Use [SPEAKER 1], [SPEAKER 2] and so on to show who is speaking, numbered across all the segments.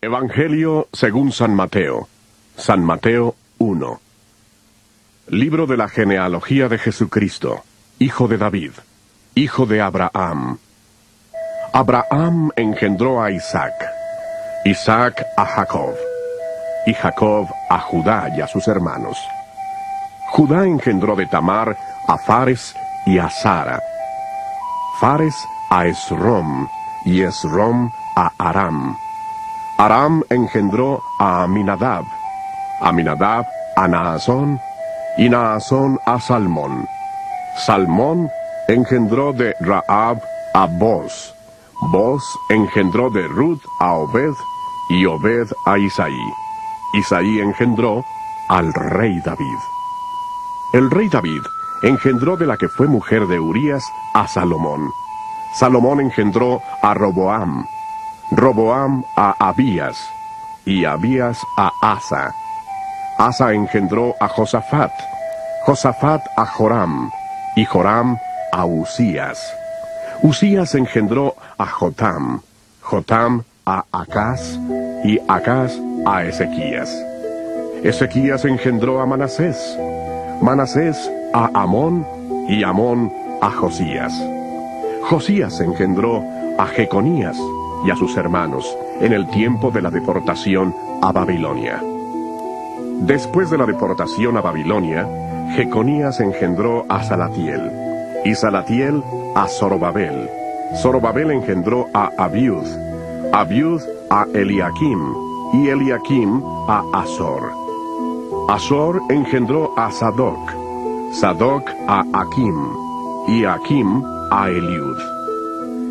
[SPEAKER 1] Evangelio según San Mateo. San Mateo 1. Libro de la genealogía de Jesucristo, hijo de David, hijo de Abraham. Abraham engendró a Isaac, Isaac a Jacob, y Jacob a Judá y a sus hermanos. Judá engendró de Tamar a Fares y a Zara, Fares a Esrom, y Esrom a Aram. Aram engendró a Aminadab, Aminadab a Naasón, y Naasón a Salmón. Salmón engendró de Rahab a Boz, Boz engendró de Ruth a Obed, y Obed a Isaí. Isaí engendró al rey David. El rey David engendró de la que fue mujer de Urías a Salomón. Salomón engendró a Roboam, Roboam a Abías, y Abías a Asa. Asa engendró a Josafat, Josafat a Joram, y Joram a Usías. Usías engendró a Jotam, Jotam a Acaz, y Acaz a Ezequías. Ezequías engendró a Manasés, Manasés a Amón, y Amón a Josías. Josías engendró a Jeconías y a sus hermanos en el tiempo de la deportación a Babilonia. Después de la deportación a Babilonia, Jeconías engendró a Salatiel, y Salatiel a Zorobabel. Zorobabel engendró a Abiud, Abiud a Eliakim, y Eliakim a Azor. Azor engendró a Sadoc, Sadoc a Akim, y Akim a Eliud.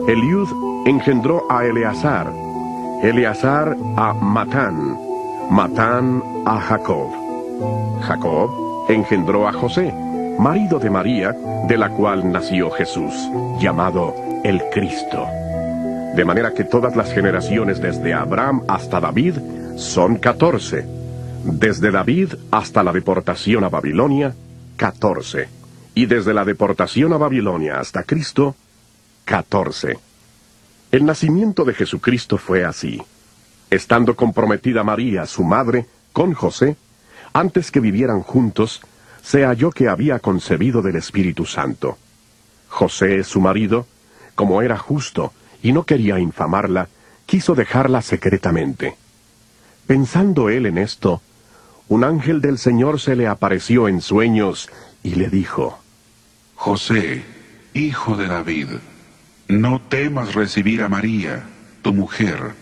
[SPEAKER 1] Eliud engendró a Eleazar, Eleazar a Matán, Matán a Jacob. Jacob engendró a José, marido de María, de la cual nació Jesús, llamado el Cristo. De manera que todas las generaciones desde Abraham hasta David son 14. Desde David hasta la deportación a Babilonia, 14. Y desde la deportación a Babilonia hasta Cristo, 14. El nacimiento de Jesucristo fue así. Estando comprometida María, su madre, con José, antes que vivieran juntos, se halló que había concebido del Espíritu Santo. José, su marido, como era justo y no quería infamarla, quiso dejarla secretamente. Pensando él en esto, un ángel del Señor se le apareció en sueños y le dijo:
[SPEAKER 2] José, hijo de David, no temas recibir a María, tu mujer,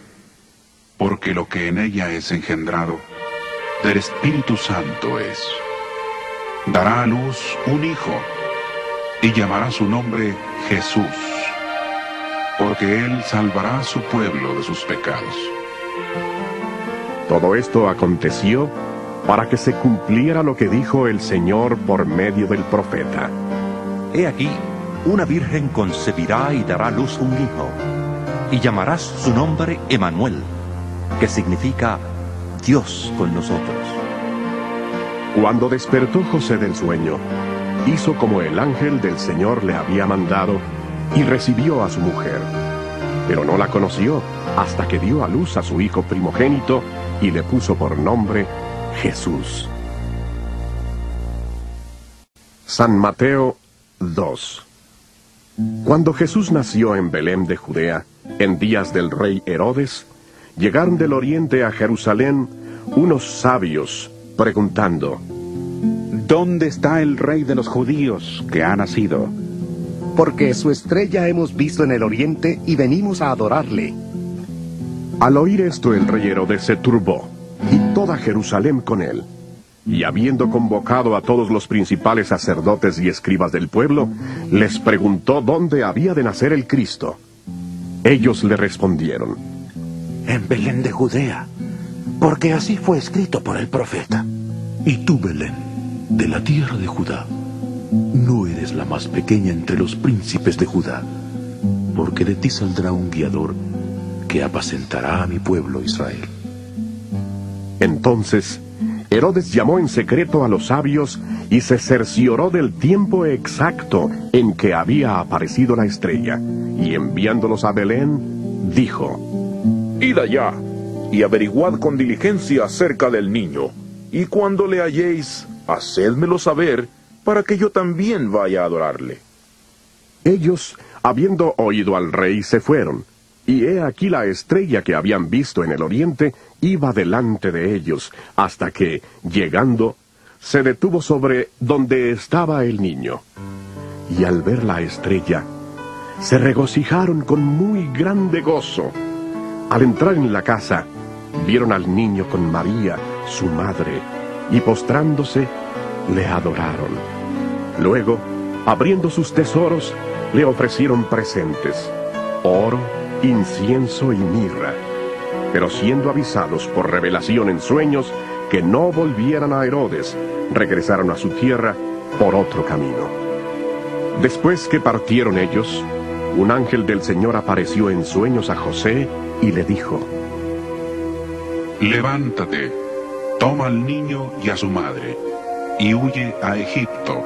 [SPEAKER 2] porque lo que en ella es engendrado del Espíritu Santo es. Dará a luz un hijo, y llamará su nombre Jesús, porque él salvará a su pueblo de sus pecados.
[SPEAKER 1] Todo esto aconteció para que se cumpliera lo que dijo el Señor por medio del profeta.
[SPEAKER 3] He aquí, una virgen concebirá y dará a luz un hijo, y llamarás su nombre Emmanuel, que significa Dios con nosotros.
[SPEAKER 1] Cuando despertó José del sueño, hizo como el ángel del Señor le había mandado, y recibió a su mujer. Pero no la conoció hasta que dio a luz a su hijo primogénito, y le puso por nombre Jesús. San Mateo 2. Cuando Jesús nació en Belén de Judea, en días del rey Herodes, llegaron del oriente a Jerusalén unos sabios, preguntando:
[SPEAKER 4] ¿Dónde está el rey de los judíos que ha nacido?
[SPEAKER 5] Porque su estrella hemos visto en el oriente y venimos a adorarle.
[SPEAKER 1] Al oír esto el rey Herodes se turbó, y toda Jerusalén con él. Y habiendo convocado a todos los principales sacerdotes y escribas del pueblo, les preguntó dónde había de nacer el Cristo. Ellos le respondieron:
[SPEAKER 6] En Belén de Judea, porque así fue escrito por el profeta.
[SPEAKER 7] Y tú, Belén, de la tierra de Judá, no eres la más pequeña entre los príncipes de Judá, porque de ti saldrá un guiador que apacentará a mi pueblo Israel.
[SPEAKER 1] Entonces Herodes llamó en secreto a los sabios y se cercioró del tiempo exacto en que había aparecido la estrella, y enviándolos a Belén, dijo:
[SPEAKER 8] Id allá, y averiguad con diligencia acerca del niño, y cuando le halléis, hacédmelo saber, para que yo también vaya a adorarle.
[SPEAKER 1] Ellos, habiendo oído al rey, se fueron, y he aquí la estrella que habían visto en el oriente iba delante de ellos, hasta que, llegando, se detuvo sobre donde estaba el niño. Y al ver la estrella, se regocijaron con muy grande gozo. Al entrar en la casa, vieron al niño con María, su madre, y postrándose, le adoraron. Luego, abriendo sus tesoros, le ofrecieron presentes, oro, incienso y mirra. Pero siendo avisados por revelación en sueños que no volvieran a Herodes, regresaron a su tierra por otro camino. Después que partieron ellos, un ángel del Señor apareció en sueños a José y le dijo:
[SPEAKER 2] Levántate, toma al niño y a su madre, y huye a Egipto.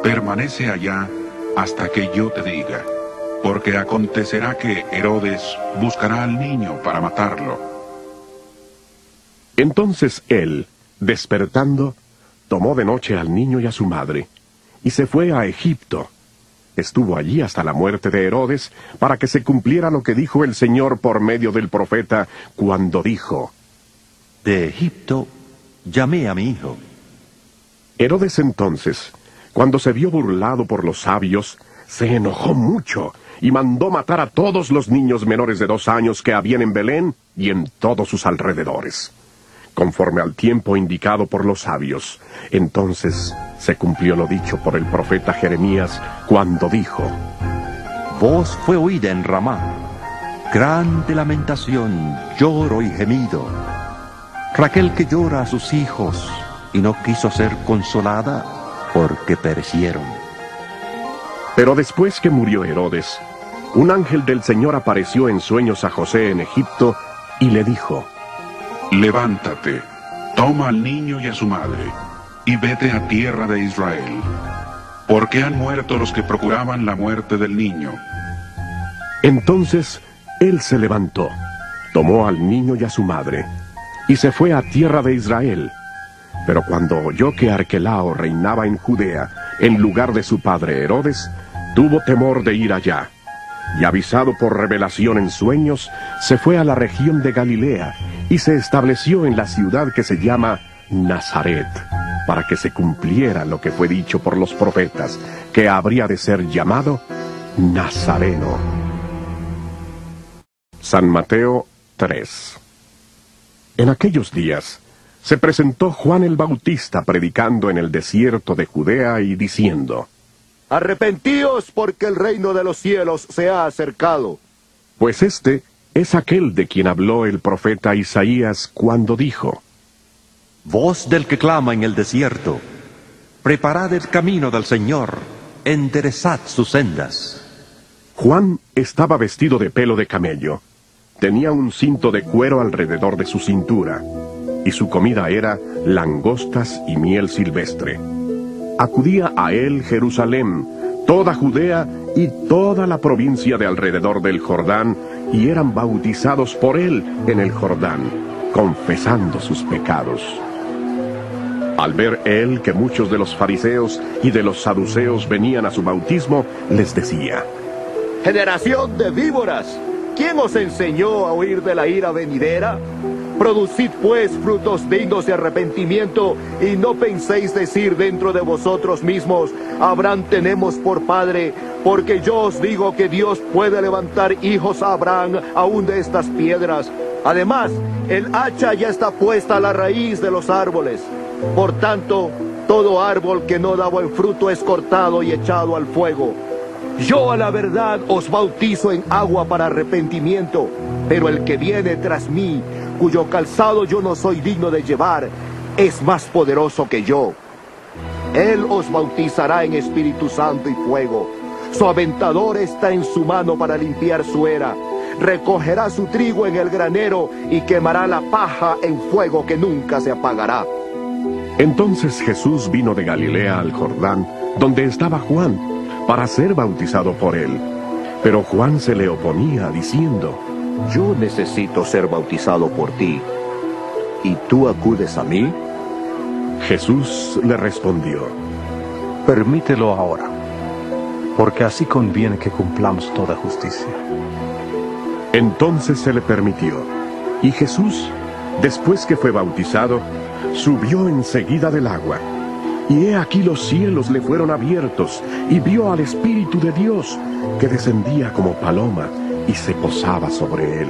[SPEAKER 2] Permanece allá hasta que yo te diga, porque acontecerá que Herodes buscará al niño para matarlo.
[SPEAKER 1] Entonces él, despertando, tomó de noche al niño y a su madre, y se fue a Egipto. Estuvo allí hasta la muerte de Herodes, para que se cumpliera lo que dijo el Señor por medio del profeta, cuando dijo:
[SPEAKER 3] De Egipto llamé a mi hijo.
[SPEAKER 1] Herodes entonces, cuando se vio burlado por los sabios, se enojó mucho, y mandó matar a todos los niños menores de 2 años que habían en Belén y en todos sus alrededores, conforme al tiempo indicado por los sabios. Entonces se cumplió lo dicho por el profeta Jeremías, cuando dijo:
[SPEAKER 3] Voz fue oída en Ramá, grande lamentación, lloro y gemido. Raquel que llora a sus hijos, y no quiso ser consolada, porque perecieron.
[SPEAKER 1] Pero después que murió Herodes, un ángel del Señor apareció en sueños a José en Egipto, y le dijo:
[SPEAKER 2] Levántate, toma al niño y a su madre, y vete a tierra de Israel, porque han muerto los que procuraban la muerte del niño.
[SPEAKER 1] Entonces él se levantó, tomó al niño y a su madre, y se fue a tierra de Israel. Pero cuando oyó que Arquelao reinaba en Judea, en lugar de su padre Herodes, tuvo temor de ir allá. Y avisado por revelación en sueños, se fue a la región de Galilea, y se estableció en la ciudad que se llama Nazaret, para que se cumpliera lo que fue dicho por los profetas, que habría de ser llamado Nazareno. San Mateo 3. En aquellos días se presentó Juan el Bautista predicando en el desierto de Judea y diciendo:
[SPEAKER 9] Arrepentíos, porque el reino de los cielos se ha acercado.
[SPEAKER 1] Pues este es aquel de quien habló el profeta Isaías cuando dijo:
[SPEAKER 3] Voz del que clama en el desierto, preparad el camino del Señor, enderezad sus sendas.
[SPEAKER 1] Juan estaba vestido de pelo de camello, tenía un cinto de cuero alrededor de su cintura, y su comida era langostas y miel silvestre. Acudía a él Jerusalén, toda Judea y toda la provincia de alrededor del Jordán, y eran bautizados por él en el Jordán, confesando sus pecados. Al ver él que muchos de los fariseos y de los saduceos venían a su bautismo, les decía:
[SPEAKER 9] Generación de víboras, ¿quién os enseñó a huir de la ira venidera? Producid pues frutos dignos de arrepentimiento, y no penséis decir dentro de vosotros mismos: Abraham tenemos por padre, porque yo os digo que Dios puede levantar hijos a Abraham aún de estas piedras. Además, el hacha ya está puesta a la raíz de los árboles. Por tanto, todo árbol que no da buen fruto es cortado y echado al fuego. Yo a la verdad os bautizo en agua para arrepentimiento, pero el que viene tras mí, cuyo calzado yo no soy digno de llevar, es más poderoso que yo. Él os bautizará en Espíritu Santo y fuego. Su aventador está en su mano para limpiar su era. Recogerá su trigo en el granero y quemará la paja en fuego que nunca se apagará.
[SPEAKER 1] Entonces Jesús vino de Galilea al Jordán, donde estaba Juan, para ser bautizado por él. Pero Juan se le oponía, diciendo:
[SPEAKER 9] Yo necesito ser bautizado por ti, ¿y tú acudes a mí?
[SPEAKER 1] Jesús le respondió:
[SPEAKER 10] Permítelo ahora, porque así conviene que cumplamos toda justicia.
[SPEAKER 1] Entonces se le permitió, y Jesús, después que fue bautizado, subió enseguida del agua. Y he aquí los cielos le fueron abiertos, y vio al Espíritu de Dios, que descendía como paloma, y se posaba sobre él.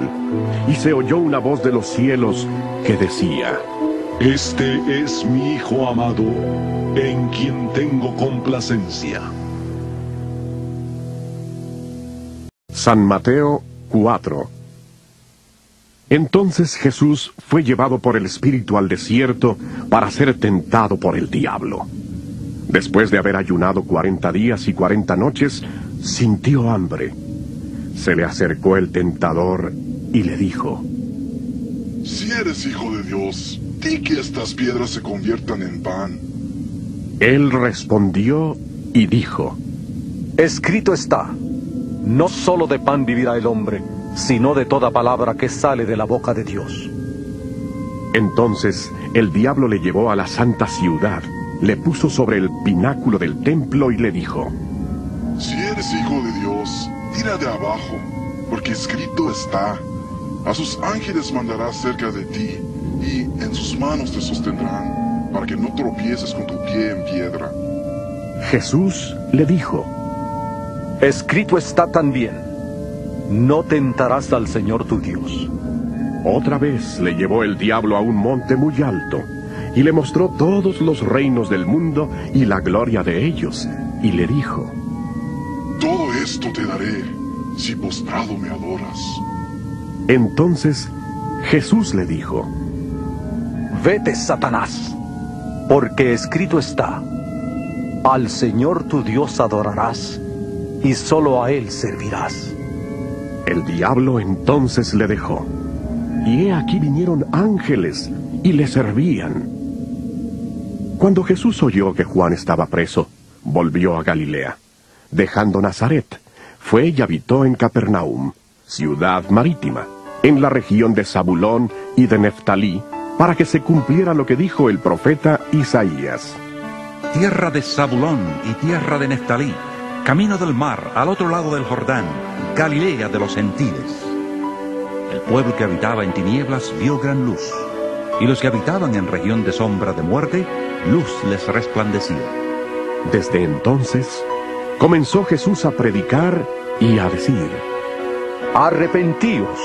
[SPEAKER 1] Y se oyó una voz de los cielos que decía:
[SPEAKER 11] Este es mi Hijo amado, en quien tengo complacencia.
[SPEAKER 1] San Mateo 4. Entonces Jesús fue llevado por el Espíritu al desierto para ser tentado por el diablo. Después de haber ayunado 40 días y 40 noches, sintió hambre. Se le acercó el tentador y le dijo:
[SPEAKER 12] Si eres hijo de Dios, di que estas piedras se conviertan en pan.
[SPEAKER 1] Él respondió y dijo:
[SPEAKER 10] Escrito está: No solo de pan vivirá el hombre, sino de toda palabra que sale de la boca de Dios.
[SPEAKER 1] Entonces el diablo le llevó a la santa ciudad, le puso sobre el pináculo del templo y le dijo:
[SPEAKER 12] Si eres hijo de Dios, tira de abajo, porque escrito está: a sus ángeles mandará cerca de ti, y en sus manos te sostendrán, para que no tropieces con tu pie en piedra.
[SPEAKER 1] Jesús le dijo:
[SPEAKER 10] Escrito está también: No tentarás al Señor tu Dios.
[SPEAKER 1] Otra vez le llevó el diablo a un monte muy alto, y le mostró todos los reinos del mundo y la gloria de ellos, y le dijo:
[SPEAKER 12] Todo esto te daré, si postrado me adoras.
[SPEAKER 1] Entonces Jesús le dijo:
[SPEAKER 10] Vete, Satanás, porque escrito está: Al Señor tu Dios adorarás, y solo a Él servirás.
[SPEAKER 1] El diablo entonces le dejó, y he aquí vinieron ángeles y le servían. Cuando Jesús oyó que Juan estaba preso, volvió a Galilea. Dejando Nazaret, fue y habitó en Capernaum, ciudad marítima, en la región de Zabulón y de Neftalí, para que se cumpliera lo que dijo el profeta Isaías.
[SPEAKER 3] Tierra de Zabulón y tierra de Neftalí, camino del mar, al otro lado del Jordán, Galilea de los gentiles. El pueblo que habitaba en tinieblas vio gran luz, y los que habitaban en región de sombra de muerte, luz les resplandecía.
[SPEAKER 1] Desde entonces comenzó Jesús a predicar y a decir:
[SPEAKER 10] Arrepentíos,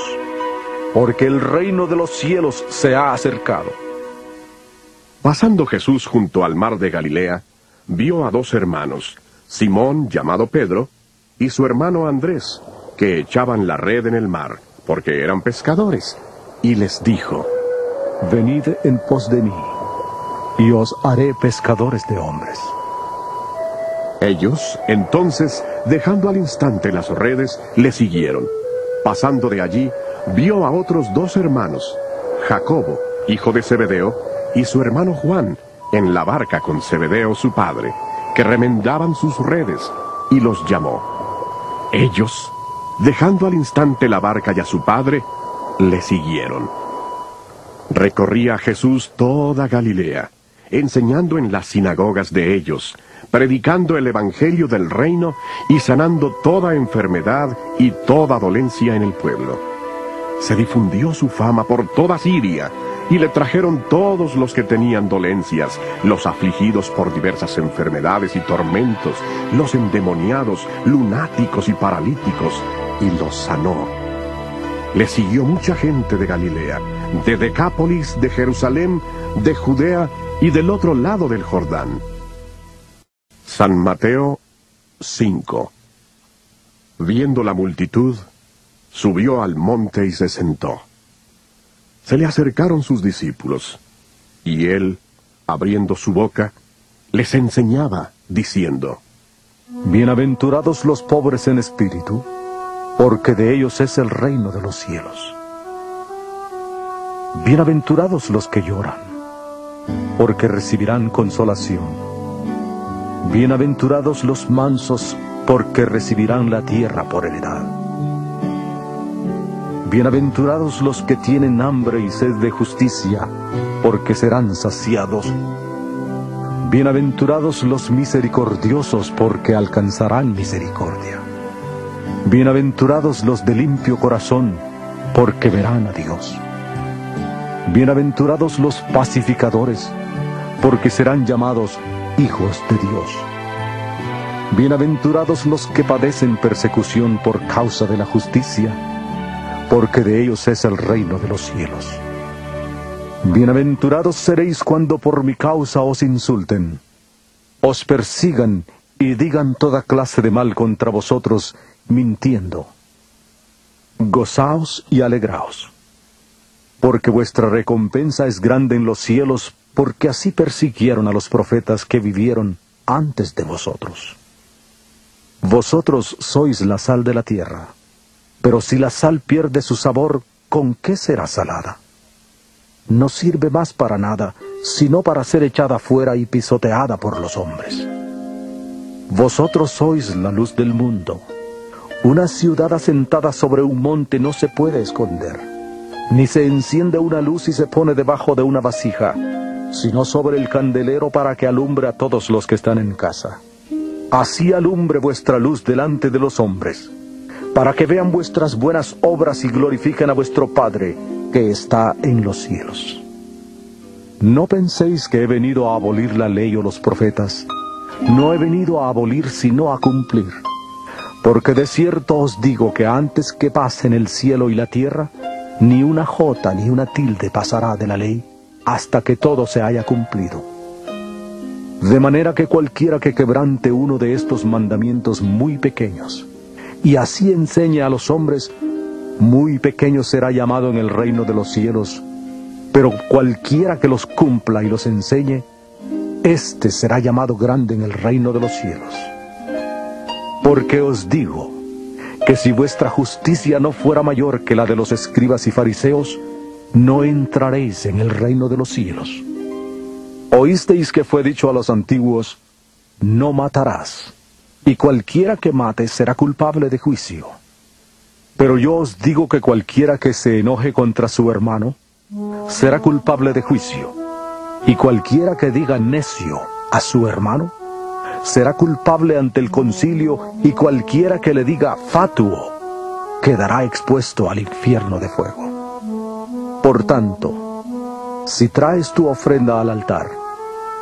[SPEAKER 10] porque el reino de los cielos se ha acercado.
[SPEAKER 1] Pasando Jesús junto al mar de Galilea, vio a dos hermanos, Simón, llamado Pedro, y su hermano Andrés, que echaban la red en el mar, porque eran pescadores, y les dijo:
[SPEAKER 10] Venid en pos de mí, y os haré pescadores de hombres.
[SPEAKER 1] Ellos, entonces, dejando al instante las redes, le siguieron. Pasando de allí, vio a otros dos hermanos, Jacobo, hijo de Zebedeo, y su hermano Juan, en la barca con Zebedeo su padre, que remendaban sus redes, y los llamó. Ellos, dejando al instante la barca y a su padre, le siguieron. Recorría Jesús toda Galilea, enseñando en las sinagogas de ellos, predicando el evangelio del reino y sanando toda enfermedad y toda dolencia en el pueblo. Se difundió su fama por toda Siria, y le trajeron todos los que tenían dolencias, los afligidos por diversas enfermedades y tormentos, los endemoniados, lunáticos y paralíticos, y los sanó. Le siguió mucha gente de Galilea, de Decápolis, de Jerusalén, de Judea y del otro lado del Jordán. San Mateo 5. Viendo la multitud, subió al monte y se sentó. Se le acercaron sus discípulos, y él, abriendo su boca, les enseñaba, diciendo:
[SPEAKER 10] Bienaventurados los pobres en espíritu, porque de ellos es el reino de los cielos. Bienaventurados los que lloran, porque recibirán consolación. Bienaventurados los mansos, porque recibirán la tierra por heredad. Bienaventurados los que tienen hambre y sed de justicia, porque serán saciados. Bienaventurados los misericordiosos, porque alcanzarán misericordia. Bienaventurados los de limpio corazón, porque verán a Dios. Bienaventurados los pacificadores, porque serán llamados hijos de Dios. Bienaventurados los que padecen persecución por causa de la justicia, porque de ellos es el reino de los cielos. Bienaventurados seréis cuando por mi causa os insulten, os persigan y digan toda clase de mal contra vosotros, mintiendo. Gozaos y alegraos, porque vuestra recompensa es grande en los cielos, porque así persiguieron a los profetas que vivieron antes de vosotros. Vosotros sois la sal de la tierra, pero si la sal pierde su sabor, ¿con qué será salada? No sirve más para nada, sino para ser echada fuera y pisoteada por los hombres. Vosotros sois la luz del mundo. Una ciudad asentada sobre un monte no se puede esconder, ni se enciende una luz y se pone debajo de una vasija, sino sobre el candelero para que alumbre a todos los que están en casa. Así alumbre vuestra luz delante de los hombres, para que vean vuestras buenas obras y glorifiquen a vuestro Padre que está en los cielos. No penséis que he venido a abolir la ley o los profetas. No he venido a abolir sino a cumplir. Porque de cierto os digo que antes que pasen el cielo y la tierra, ni una jota ni una tilde pasará de la ley, hasta que todo se haya cumplido. De manera que cualquiera que quebrante uno de estos mandamientos muy pequeños, y así enseñe a los hombres, muy pequeño será llamado en el reino de los cielos, pero cualquiera que los cumpla y los enseñe, éste será llamado grande en el reino de los cielos. Porque os digo, que si vuestra justicia no fuera mayor que la de los escribas y fariseos, no entraréis en el reino de los cielos. Oísteis que fue dicho a los antiguos, no matarás, y cualquiera que mate será culpable de juicio. Pero yo os digo que cualquiera que se enoje contra su hermano, será culpable de juicio, y cualquiera que diga necio a su hermano, será culpable ante el concilio, y cualquiera que le diga fatuo, quedará expuesto al infierno de fuego. Por tanto, si traes tu ofrenda al altar,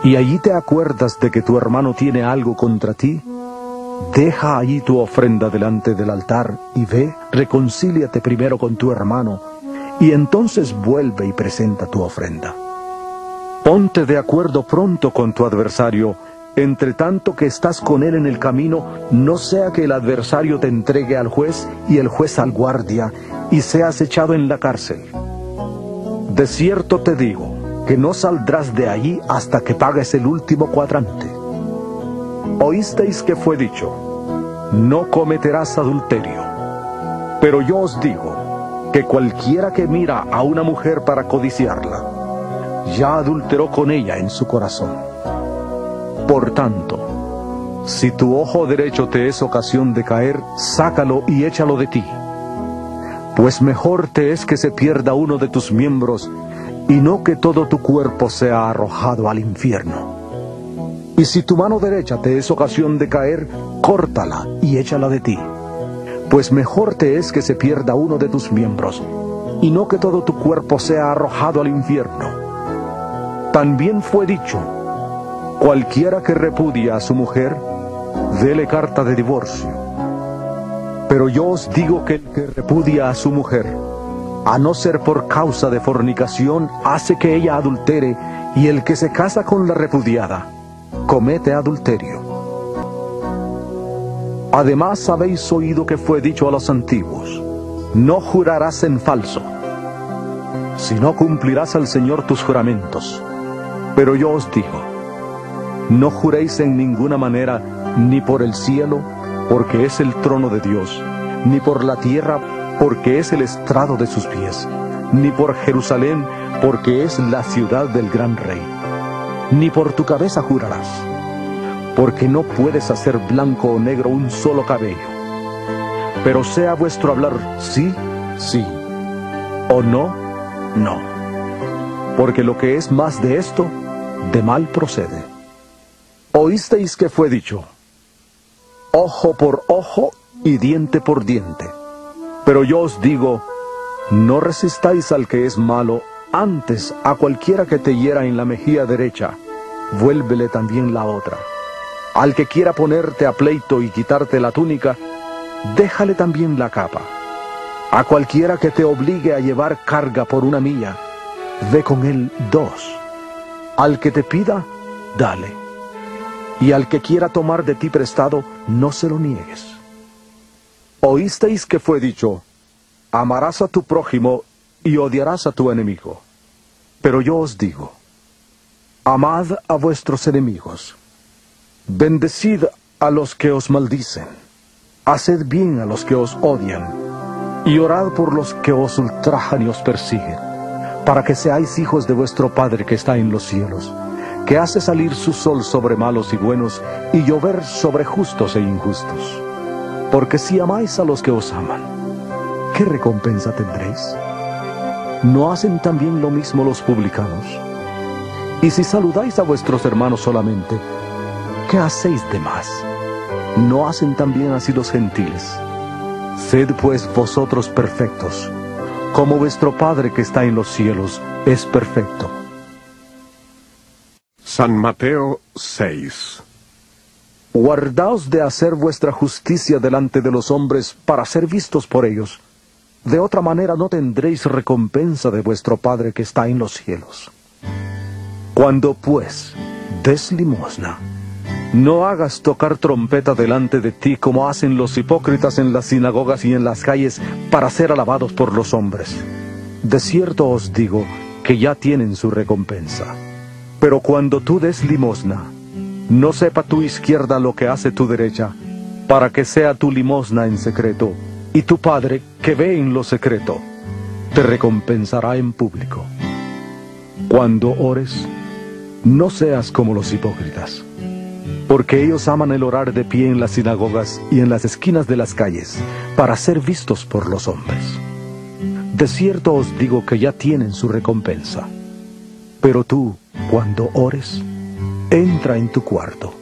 [SPEAKER 10] y allí te acuerdas de que tu hermano tiene algo contra ti, deja allí tu ofrenda delante del altar, y ve, reconcíliate primero con tu hermano, y entonces vuelve y presenta tu ofrenda. Ponte de acuerdo pronto con tu adversario, entre tanto que estás con él en el camino, no sea que el adversario te entregue al juez y el juez al guardia, y seas echado en la cárcel. De cierto te digo, que no saldrás de allí hasta que pagues el último cuadrante. Oísteis que fue dicho, no cometerás adulterio. Pero yo os digo, que cualquiera que mira a una mujer para codiciarla, ya adulteró con ella en su corazón. Por tanto, si tu ojo derecho te es ocasión de caer, sácalo y échalo de ti. Pues mejor te es que se pierda uno de tus miembros, y no que todo tu cuerpo sea arrojado al infierno. Y si tu mano derecha te es ocasión de caer, córtala y échala de ti. Pues mejor te es que se pierda uno de tus miembros, y no que todo tu cuerpo sea arrojado al infierno. También fue dicho, cualquiera que repudia a su mujer, dele carta de divorcio. Pero yo os digo que el que repudia a su mujer, a no ser por causa de fornicación, hace que ella adultere, y el que se casa con la repudiada, comete adulterio. Además habéis oído que fue dicho a los antiguos, no jurarás en falso, sino cumplirás al Señor tus juramentos. Pero yo os digo, no juréis en ninguna manera, ni por el cielo, porque es el trono de Dios, ni por la tierra, porque es el estrado de sus pies, ni por Jerusalén, porque es la ciudad del gran rey. Ni por tu cabeza jurarás, porque no puedes hacer blanco o negro un solo cabello. Pero sea vuestro hablar sí, sí, ¿O no? No. Porque lo que es más de esto, de mal procede. Oísteis que fue dicho: ojo por ojo y diente por diente. Pero yo os digo, no resistáis al que es malo, antes a cualquiera que te hiera en la mejilla derecha, vuélvele también la otra. Al que quiera ponerte a pleito y quitarte la túnica, déjale también la capa. A cualquiera que te obligue a llevar carga por 1 milla, ve con él 2. Al que te pida, dale. Y al que quiera tomar de ti prestado, no se lo niegues. Oísteis que fue dicho: amarás a tu prójimo y odiarás a tu enemigo. Pero yo os digo, amad a vuestros enemigos, bendecid a los que os maldicen, haced bien a los que os odian, y orad por los que os ultrajan y os persiguen, para que seáis hijos de vuestro Padre que está en los cielos, que hace salir su sol sobre malos y buenos, y llover sobre justos e injustos. Porque si amáis a los que os aman, ¿qué recompensa tendréis? ¿No hacen también lo mismo los publicanos? Y si saludáis a vuestros hermanos solamente, ¿qué hacéis de más? ¿No hacen también así los gentiles? Sed pues vosotros perfectos, como vuestro Padre que está en los cielos es perfecto.
[SPEAKER 1] San Mateo 6.
[SPEAKER 10] Guardaos de hacer vuestra justicia delante de los hombres para ser vistos por ellos. De otra manera no tendréis recompensa de vuestro Padre que está en los cielos. Cuando pues des limosna, no hagas tocar trompeta delante de ti como hacen los hipócritas en las sinagogas y en las calles para ser alabados por los hombres. De cierto os digo que ya tienen su recompensa. Pero cuando tú des limosna, no sepa tu izquierda lo que hace tu derecha, para que sea tu limosna en secreto, y tu Padre, que ve en lo secreto, te recompensará en público. Cuando ores, no seas como los hipócritas, porque ellos aman el orar de pie en las sinagogas y en las esquinas de las calles, para ser vistos por los hombres. De cierto os digo que ya tienen su recompensa. Pero tú, cuando ores, entra en tu cuarto,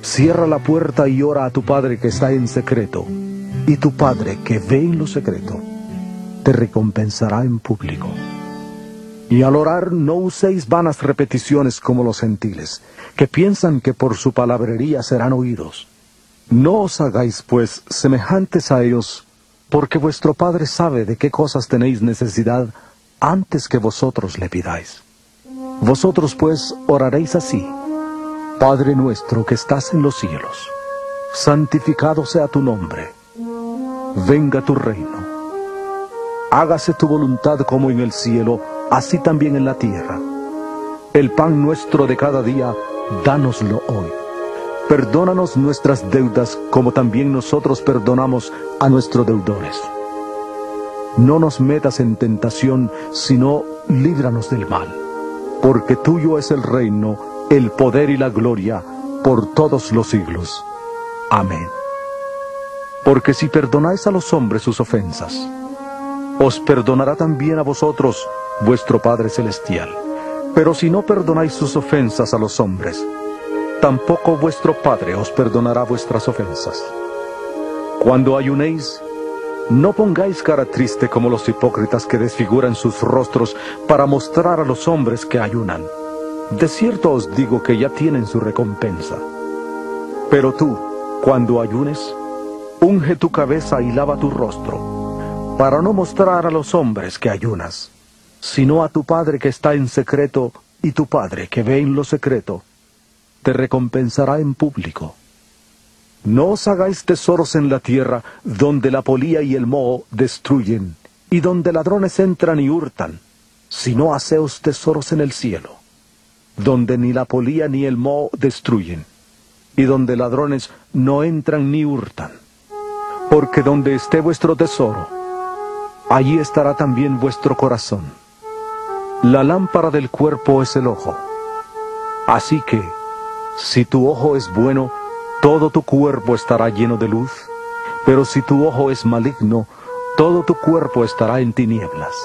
[SPEAKER 10] cierra la puerta y ora a tu Padre que está en secreto, y tu Padre que ve en lo secreto, te recompensará en público. Y al orar no uséis vanas repeticiones como los gentiles, que piensan que por su palabrería serán oídos. No os hagáis, pues, semejantes a ellos, porque vuestro Padre sabe de qué cosas tenéis necesidad antes que vosotros le pidáis. Vosotros, pues, oraréis así: Padre nuestro que estás en los cielos, santificado sea tu nombre. Venga tu reino. Hágase tu voluntad como en el cielo, así también en la tierra. El pan nuestro de cada día, dánoslo hoy. Perdónanos nuestras deudas, como también nosotros perdonamos a nuestros deudores. No nos metas en tentación, sino líbranos del mal. Porque tuyo es el reino, el poder y la gloria, por todos los siglos. Amén. Porque si perdonáis a los hombres sus ofensas, os perdonará también a vosotros vuestro Padre Celestial. Pero si no perdonáis sus ofensas a los hombres, tampoco vuestro Padre os perdonará vuestras ofensas. Cuando ayunéis, no pongáis cara triste como los hipócritas que desfiguran sus rostros para mostrar a los hombres que ayunan. De cierto os digo que ya tienen su recompensa. Pero tú, cuando ayunes, unge tu cabeza y lava tu rostro, para no mostrar a los hombres que ayunas, sino a tu Padre que está en secreto, y tu Padre que ve en lo secreto, te recompensará en público. No os hagáis tesoros en la tierra, donde la polía y el moho destruyen, y donde ladrones entran y hurtan, sino haceos tesoros en el cielo, donde ni la polía ni el moho destruyen, y donde ladrones no entran ni hurtan. Porque donde esté vuestro tesoro, allí estará también vuestro corazón. La lámpara del cuerpo es el ojo. Así que, si tu ojo es bueno, todo tu cuerpo estará lleno de luz, pero si tu ojo es maligno, todo tu cuerpo estará en tinieblas.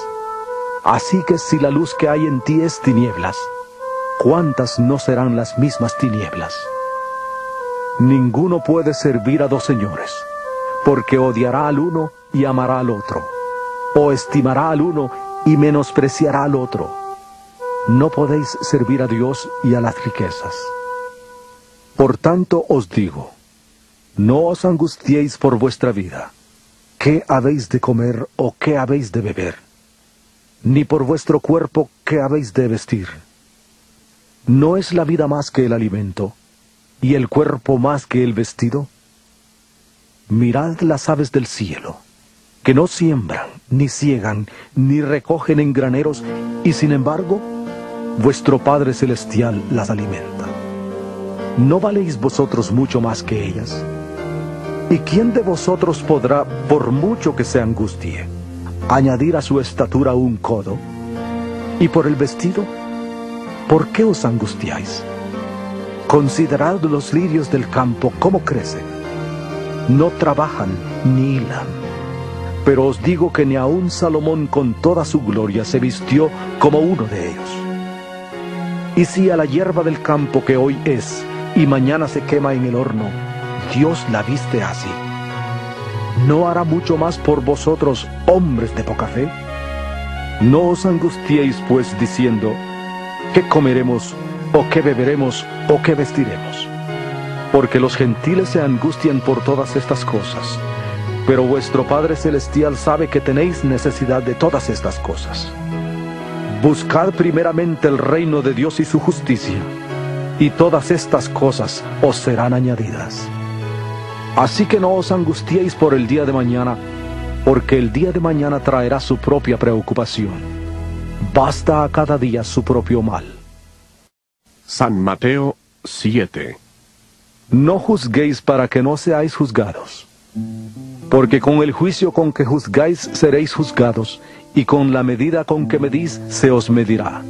[SPEAKER 10] Así que si la luz que hay en ti es tinieblas, ¿cuántas no serán las mismas tinieblas? Ninguno puede servir a dos señores, porque odiará al uno y amará al otro, o estimará al uno y menospreciará al otro. No podéis servir a Dios y a las riquezas. Por tanto os digo, no os angustiéis por vuestra vida, qué habéis de comer o qué habéis de beber, ni por vuestro cuerpo qué habéis de vestir. ¿No es la vida más que el alimento, y el cuerpo más que el vestido? Mirad las aves del cielo, que no siembran, ni siegan, ni recogen en graneros, y sin embargo, vuestro Padre Celestial las alimenta. ¿No valéis vosotros mucho más que ellas? ¿Y quién de vosotros podrá, por mucho que se angustie, añadir a su estatura un codo? ¿Y por el vestido? ¿Por qué os angustiáis? Considerad los lirios del campo, cómo crecen. No trabajan ni hilan. Pero os digo que ni aun Salomón con toda su gloria se vistió como uno de ellos. Y si a la hierba del campo que hoy es y mañana se quema en el horno, Dios la viste así, ¿no hará mucho más por vosotros, hombres de poca fe? No os angustiéis pues diciendo, ¿qué comeremos, o qué beberemos, o qué vestiremos? Porque los gentiles se angustian por todas estas cosas, pero vuestro Padre Celestial sabe que tenéis necesidad de todas estas cosas. Buscad primeramente el reino de Dios y su justicia, y todas estas cosas os serán añadidas. Así que no os angustiéis por el día de mañana, porque el día de mañana traerá su propia preocupación. Basta a cada día su propio mal.
[SPEAKER 1] San Mateo 7.
[SPEAKER 10] No juzguéis para que no seáis juzgados, porque con el juicio con que juzgáis seréis juzgados, y con la medida con que medís se os medirá.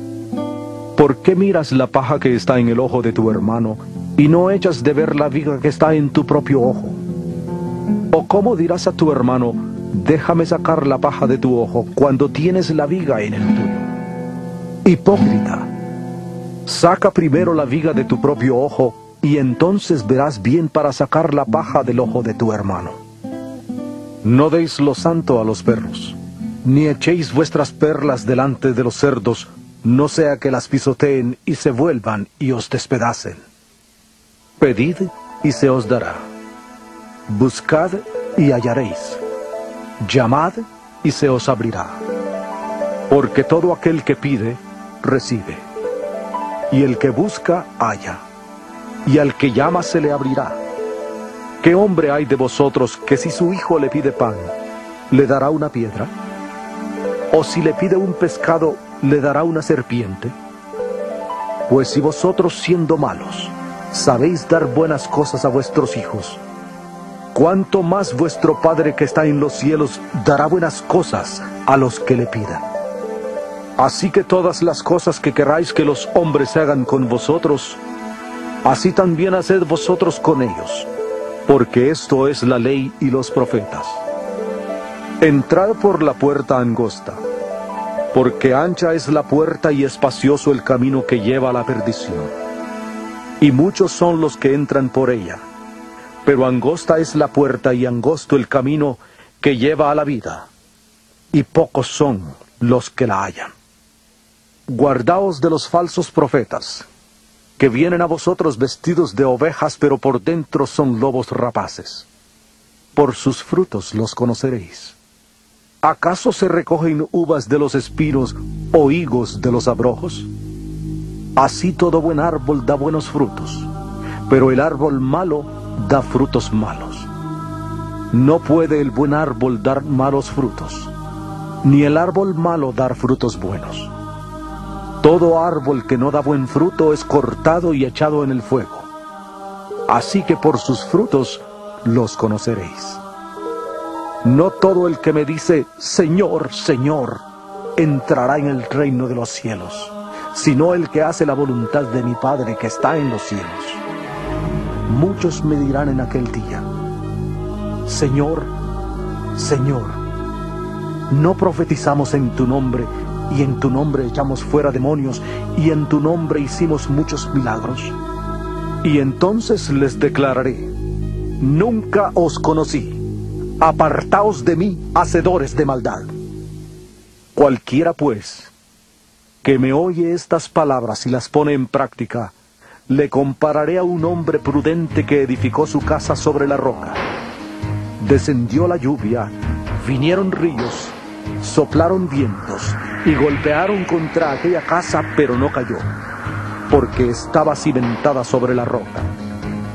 [SPEAKER 10] ¿Por qué miras la paja que está en el ojo de tu hermano, y no echas de ver la viga que está en tu propio ojo? ¿O cómo dirás a tu hermano, déjame sacar la paja de tu ojo, cuando tienes la viga en el tuyo? Hipócrita, saca primero la viga de tu propio ojo, y entonces verás bien para sacar la paja del ojo de tu hermano. No deis lo santo a los perros, ni echéis vuestras perlas delante de los cerdos, no sea que las pisoteen y se vuelvan y os despedacen. Pedid y se os dará. Buscad y hallaréis. Llamad y se os abrirá. Porque todo aquel que pide, recibe. Y el que busca, halla. Y al que llama se le abrirá. ¿Qué hombre hay de vosotros que si su hijo le pide pan, le dará una piedra? ¿O si le pide un pescado, le dará una serpiente? Pues si vosotros, siendo malos, sabéis dar buenas cosas a vuestros hijos, ¿cuánto más vuestro Padre que está en los cielos dará buenas cosas a los que le pidan? Así que todas las cosas que queráis que los hombres hagan con vosotros, así también haced vosotros con ellos, porque esto es la ley y los profetas. Entrad por la puerta angosta, porque ancha es la puerta y espacioso el camino que lleva a la perdición, y muchos son los que entran por ella. Pero angosta es la puerta y angosto el camino que lleva a la vida, y pocos son los que la hallan. Guardaos de los falsos profetas, que vienen a vosotros vestidos de ovejas, pero por dentro son lobos rapaces. Por sus frutos los conoceréis. ¿Acaso se recogen uvas de los espinos o higos de los abrojos? Así todo buen árbol da buenos frutos, pero el árbol malo da frutos malos. No puede el buen árbol dar malos frutos, ni el árbol malo dar frutos buenos. Todo árbol que no da buen fruto es cortado y echado en el fuego. Así que por sus frutos los conoceréis. No todo el que me dice, Señor, Señor, entrará en el reino de los cielos, sino el que hace la voluntad de mi Padre que está en los cielos. Muchos me dirán en aquel día, Señor, Señor, ¿no profetizamos en tu nombre, y en tu nombre echamos fuera demonios, y en tu nombre hicimos muchos milagros. Y entonces les declararé: nunca os conocí, apartaos de mí, hacedores de maldad. Cualquiera, pues, que me oye estas palabras y las pone en práctica, le compararé a un hombre prudente que edificó su casa sobre la roca. Descendió la lluvia, vinieron ríos, soplaron vientos y golpearon contra aquella casa, pero no cayó, porque estaba cimentada sobre la roca.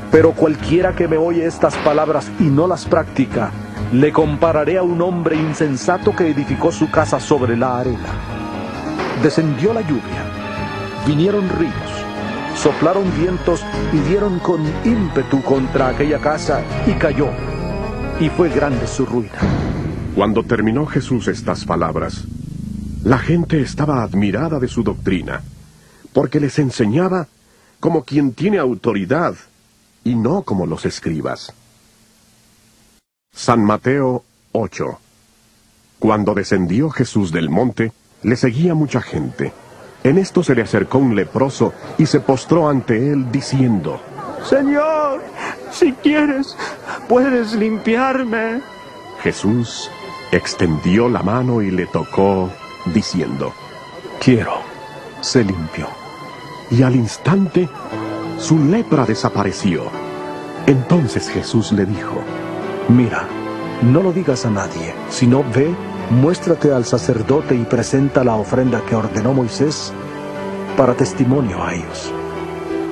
[SPEAKER 10] Pero cualquiera que me oye estas palabras y no las practica, le compararé a un hombre insensato que edificó su casa sobre la arena. Descendió la lluvia, vinieron ríos, soplaron vientos y dieron con ímpetu contra aquella casa, y cayó, y fue grande su ruina.
[SPEAKER 1] Cuando terminó Jesús estas palabras, la gente estaba admirada de su doctrina, porque les enseñaba como quien tiene autoridad, y no como los escribas. San Mateo 8. Cuando descendió Jesús del monte, le seguía mucha gente. En esto se le acercó un leproso y se postró ante él, diciendo:
[SPEAKER 13] Señor, si quieres, puedes limpiarme.
[SPEAKER 1] Jesús extendió la mano y le tocó, diciendo:
[SPEAKER 10] quiero, sé limpio.
[SPEAKER 1] Y al instante su lepra desapareció. Entonces Jesús le dijo:
[SPEAKER 10] mira, no lo digas a nadie, sino ve, muéstrate al sacerdote y presenta la ofrenda que ordenó Moisés para testimonio a ellos.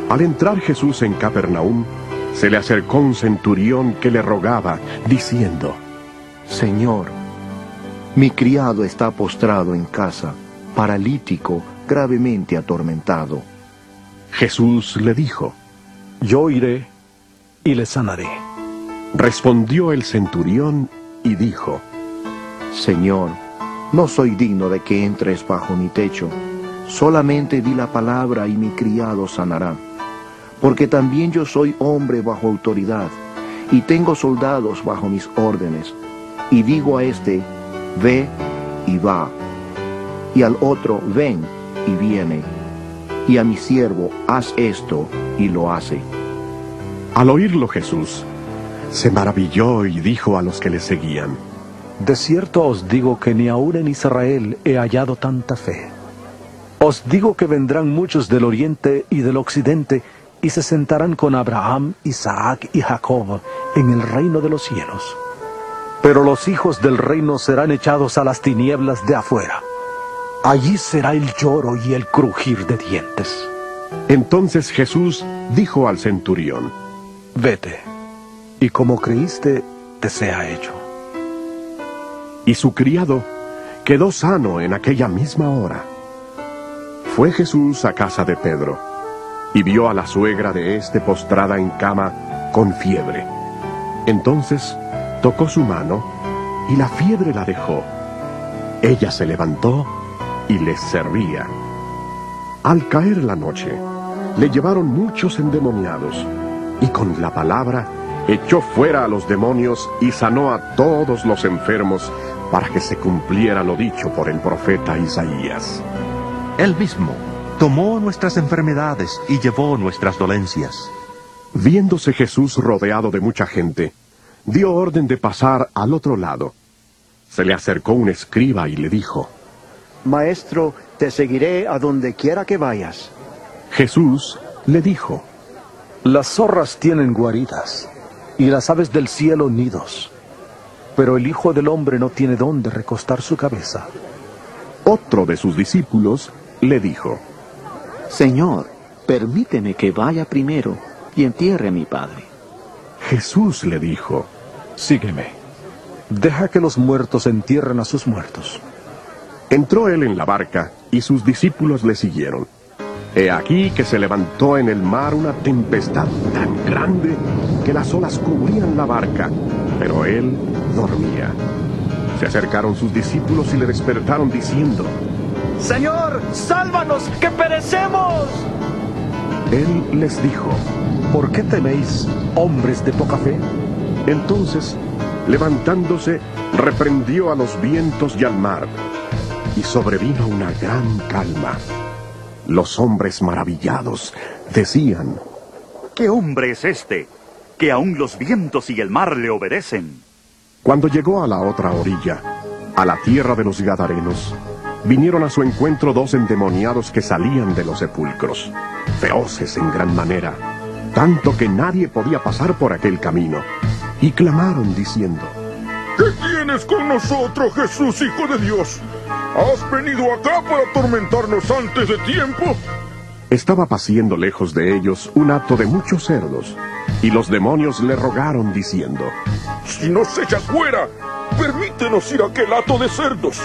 [SPEAKER 1] Al entrar Jesús en Capernaum, se le acercó un centurión que le rogaba, diciendo:
[SPEAKER 9] Señor, mi criado está postrado en casa, paralítico, gravemente atormentado.
[SPEAKER 1] Jesús le dijo:
[SPEAKER 10] yo iré y le sanaré.
[SPEAKER 1] Respondió el centurión y dijo:
[SPEAKER 9] Señor, no soy digno de que entres bajo mi techo. Solamente di la palabra y mi criado sanará. Porque también yo soy hombre bajo autoridad, y tengo soldados bajo mis órdenes. Y digo a este: ve y va. Y al otro: ven y viene. Y a mi siervo: haz esto, y lo hace.
[SPEAKER 1] Al oírlo Jesús se maravilló y dijo a los que le seguían:
[SPEAKER 10] de cierto os digo que ni aun en Israel he hallado tanta fe. Os digo que vendrán muchos del oriente y del occidente, y se sentarán con Abraham, Isaac y Jacob en el reino de los cielos. Pero los hijos del reino serán echados a las tinieblas de afuera. Allí será el lloro y el crujir de dientes.
[SPEAKER 1] Entonces Jesús dijo al centurión:
[SPEAKER 10] vete, y como creíste, te sea hecho.
[SPEAKER 1] Y su criado quedó sano en aquella misma hora. Fue Jesús a casa de Pedro, y vio a la suegra de éste postrada en cama con fiebre. Entonces tocó su mano, y la fiebre la dejó. Ella se levantó y les servía. Al caer la noche, le llevaron muchos endemoniados, y con la palabra echó fuera a los demonios y sanó a todos los enfermos, para que se cumpliera lo dicho por el profeta Isaías.
[SPEAKER 3] Él mismo tomó nuestras enfermedades y llevó nuestras dolencias.
[SPEAKER 1] Viéndose Jesús rodeado de mucha gente, dio orden de pasar al otro lado. Se le acercó un escriba y le dijo:
[SPEAKER 13] Maestro, te seguiré a donde quiera que vayas.
[SPEAKER 1] Jesús le dijo:
[SPEAKER 10] las zorras tienen guaridas, y las aves del cielo nidos, pero el Hijo del Hombre no tiene dónde recostar su cabeza.
[SPEAKER 1] Otro de sus discípulos le dijo:
[SPEAKER 14] Señor, permíteme que vaya primero y entierre a mi padre.
[SPEAKER 1] Jesús le dijo:
[SPEAKER 10] sígueme, deja que los muertos entierren a sus muertos.
[SPEAKER 1] Entró él en la barca, y sus discípulos le siguieron. He aquí que se levantó en el mar una tempestad tan grande que las olas cubrían la barca, pero él dormía. Se acercaron sus discípulos y le despertaron diciendo:
[SPEAKER 13] Señor, sálvanos, que perecemos.
[SPEAKER 1] Él les dijo:
[SPEAKER 10] ¿por qué teméis, hombres de poca fe?
[SPEAKER 1] Entonces, levantándose, reprendió a los vientos y al mar, y sobrevino una gran calma. Los hombres maravillados decían:
[SPEAKER 15] ¿Qué hombre es este, que aún los vientos y el mar le obedecen?
[SPEAKER 1] Cuando llegó a la otra orilla, a la tierra de los Gadarenos, vinieron a su encuentro 2 endemoniados que salían de los sepulcros, feroces en gran manera, tanto que nadie podía pasar por aquel camino, y clamaron diciendo:
[SPEAKER 8] ¿Qué tienes con nosotros, Jesús, Hijo de Dios? ¿Has venido acá para atormentarnos antes de tiempo?
[SPEAKER 1] Estaba paciendo lejos de ellos un hato de muchos cerdos, y los demonios le rogaron diciendo:
[SPEAKER 8] Si nos echas fuera, permítenos ir a aquel hato de cerdos.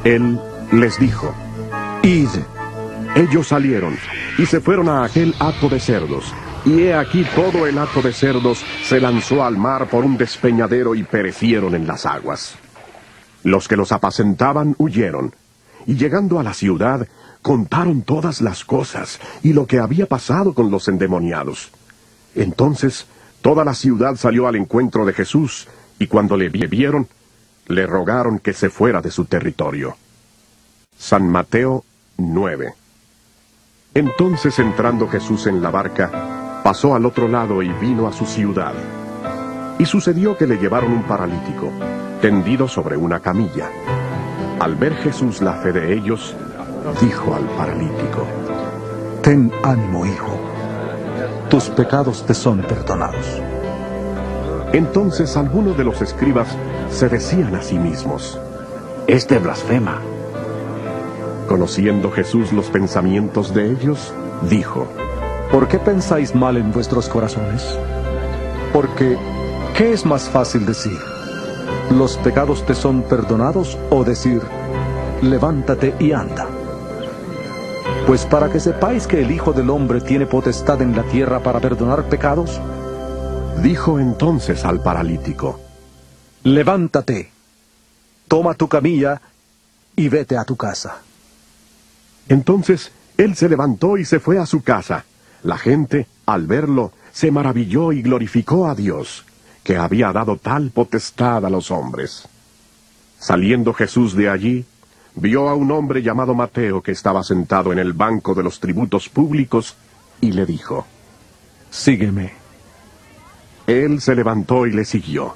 [SPEAKER 1] Él les dijo: Id. Ellos salieron y se fueron a aquel hato de cerdos, y he aquí todo el hato de cerdos se lanzó al mar por un despeñadero y perecieron en las aguas. Los que los apacentaban huyeron, y llegando a la ciudad, contaron todas las cosas y lo que había pasado con los endemoniados. Entonces toda la ciudad salió al encuentro de Jesús, y cuando le vieron, le rogaron que se fuera de su territorio. San Mateo 9. Entonces, entrando Jesús en la barca, pasó al otro lado y vino a su ciudad. Y sucedió que le llevaron un paralítico, tendido sobre una camilla. Al ver Jesús la fe de ellos, dijo al paralítico:
[SPEAKER 10] Ten ánimo, hijo. Tus pecados te son perdonados.
[SPEAKER 1] Entonces algunos de los escribas se decían a sí mismos:
[SPEAKER 6] Este blasfema.
[SPEAKER 1] Conociendo Jesús los pensamientos de ellos, dijo:
[SPEAKER 10] ¿Por qué pensáis mal en vuestros corazones? Porque, ¿qué es más fácil decir? ¿Los pecados te son perdonados? O decir: levántate y anda. Pues para que sepáis que el Hijo del Hombre tiene potestad en la tierra para perdonar pecados,
[SPEAKER 1] dijo entonces al paralítico:
[SPEAKER 10] levántate, toma tu camilla y vete a tu casa.
[SPEAKER 1] Entonces él se levantó y se fue a su casa. La gente, al verlo, se maravilló y glorificó a Dios, que había dado tal potestad a los hombres. Saliendo Jesús de allí, vio a un hombre llamado Mateo que estaba sentado en el banco de los tributos públicos, y le dijo:
[SPEAKER 10] Sígueme.
[SPEAKER 1] Él se levantó y le siguió.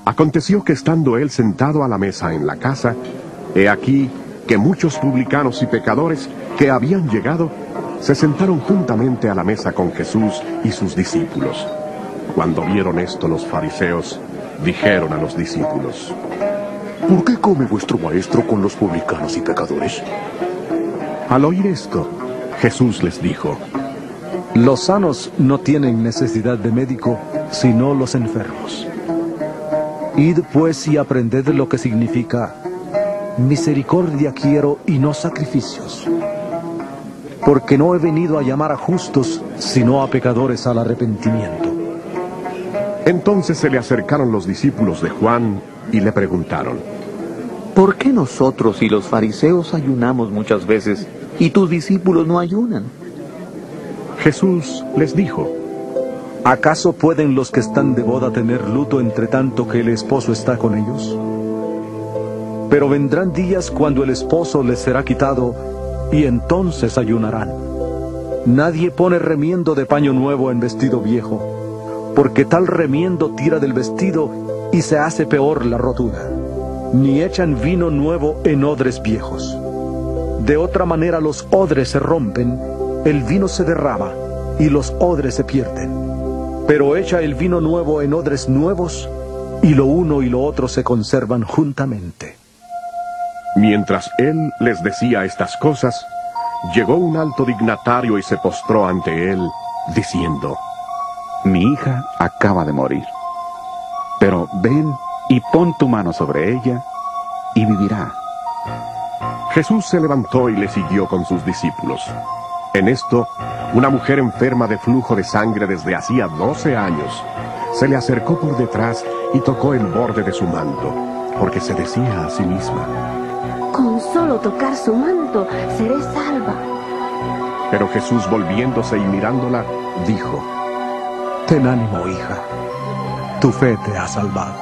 [SPEAKER 1] Aconteció que estando él sentado a la mesa en la casa, he aquí que muchos publicanos y pecadores que habían llegado se sentaron juntamente a la mesa con Jesús y sus discípulos. Cuando vieron esto los fariseos, dijeron a los discípulos:
[SPEAKER 7] ¿Por qué come vuestro maestro con los publicanos y pecadores?
[SPEAKER 1] Al oír esto, Jesús les dijo:
[SPEAKER 10] Los sanos no tienen necesidad de médico, sino los enfermos. Id pues y aprended lo que significa: misericordia quiero y no sacrificios. Porque no he venido a llamar a justos, sino a pecadores al arrepentimiento.
[SPEAKER 1] Entonces se le acercaron los discípulos de Juan y le preguntaron:
[SPEAKER 14] ¿Por qué nosotros y los fariseos ayunamos muchas veces y tus discípulos no ayunan?
[SPEAKER 1] Jesús les dijo:
[SPEAKER 10] ¿Acaso pueden los que están de boda tener luto entre tanto que el esposo está con ellos? Pero vendrán días cuando el esposo les será quitado, y entonces ayunarán. Nadie pone remiendo de paño nuevo en vestido viejo, porque tal remiendo tira del vestido y se hace peor la rotura. Ni echan vino nuevo en odres viejos. De otra manera los odres se rompen, el vino se derrama y los odres se pierden. Pero echa el vino nuevo en odres nuevos, y lo uno y lo otro se conservan juntamente.
[SPEAKER 1] Mientras él les decía estas cosas, llegó un alto dignatario y se postró ante él, diciendo:
[SPEAKER 4] Mi hija acaba de morir, pero ven y pon tu mano sobre ella y vivirá.
[SPEAKER 1] Jesús se levantó y le siguió con sus discípulos. En esto, una mujer enferma de flujo de sangre desde hacía 12 años, se le acercó por detrás y tocó el borde de su manto, porque se decía a sí misma:
[SPEAKER 16] Con solo tocar su manto, seré salva.
[SPEAKER 1] Pero Jesús, volviéndose y mirándola, dijo:
[SPEAKER 10] Ten ánimo, hija, tu fe te ha salvado.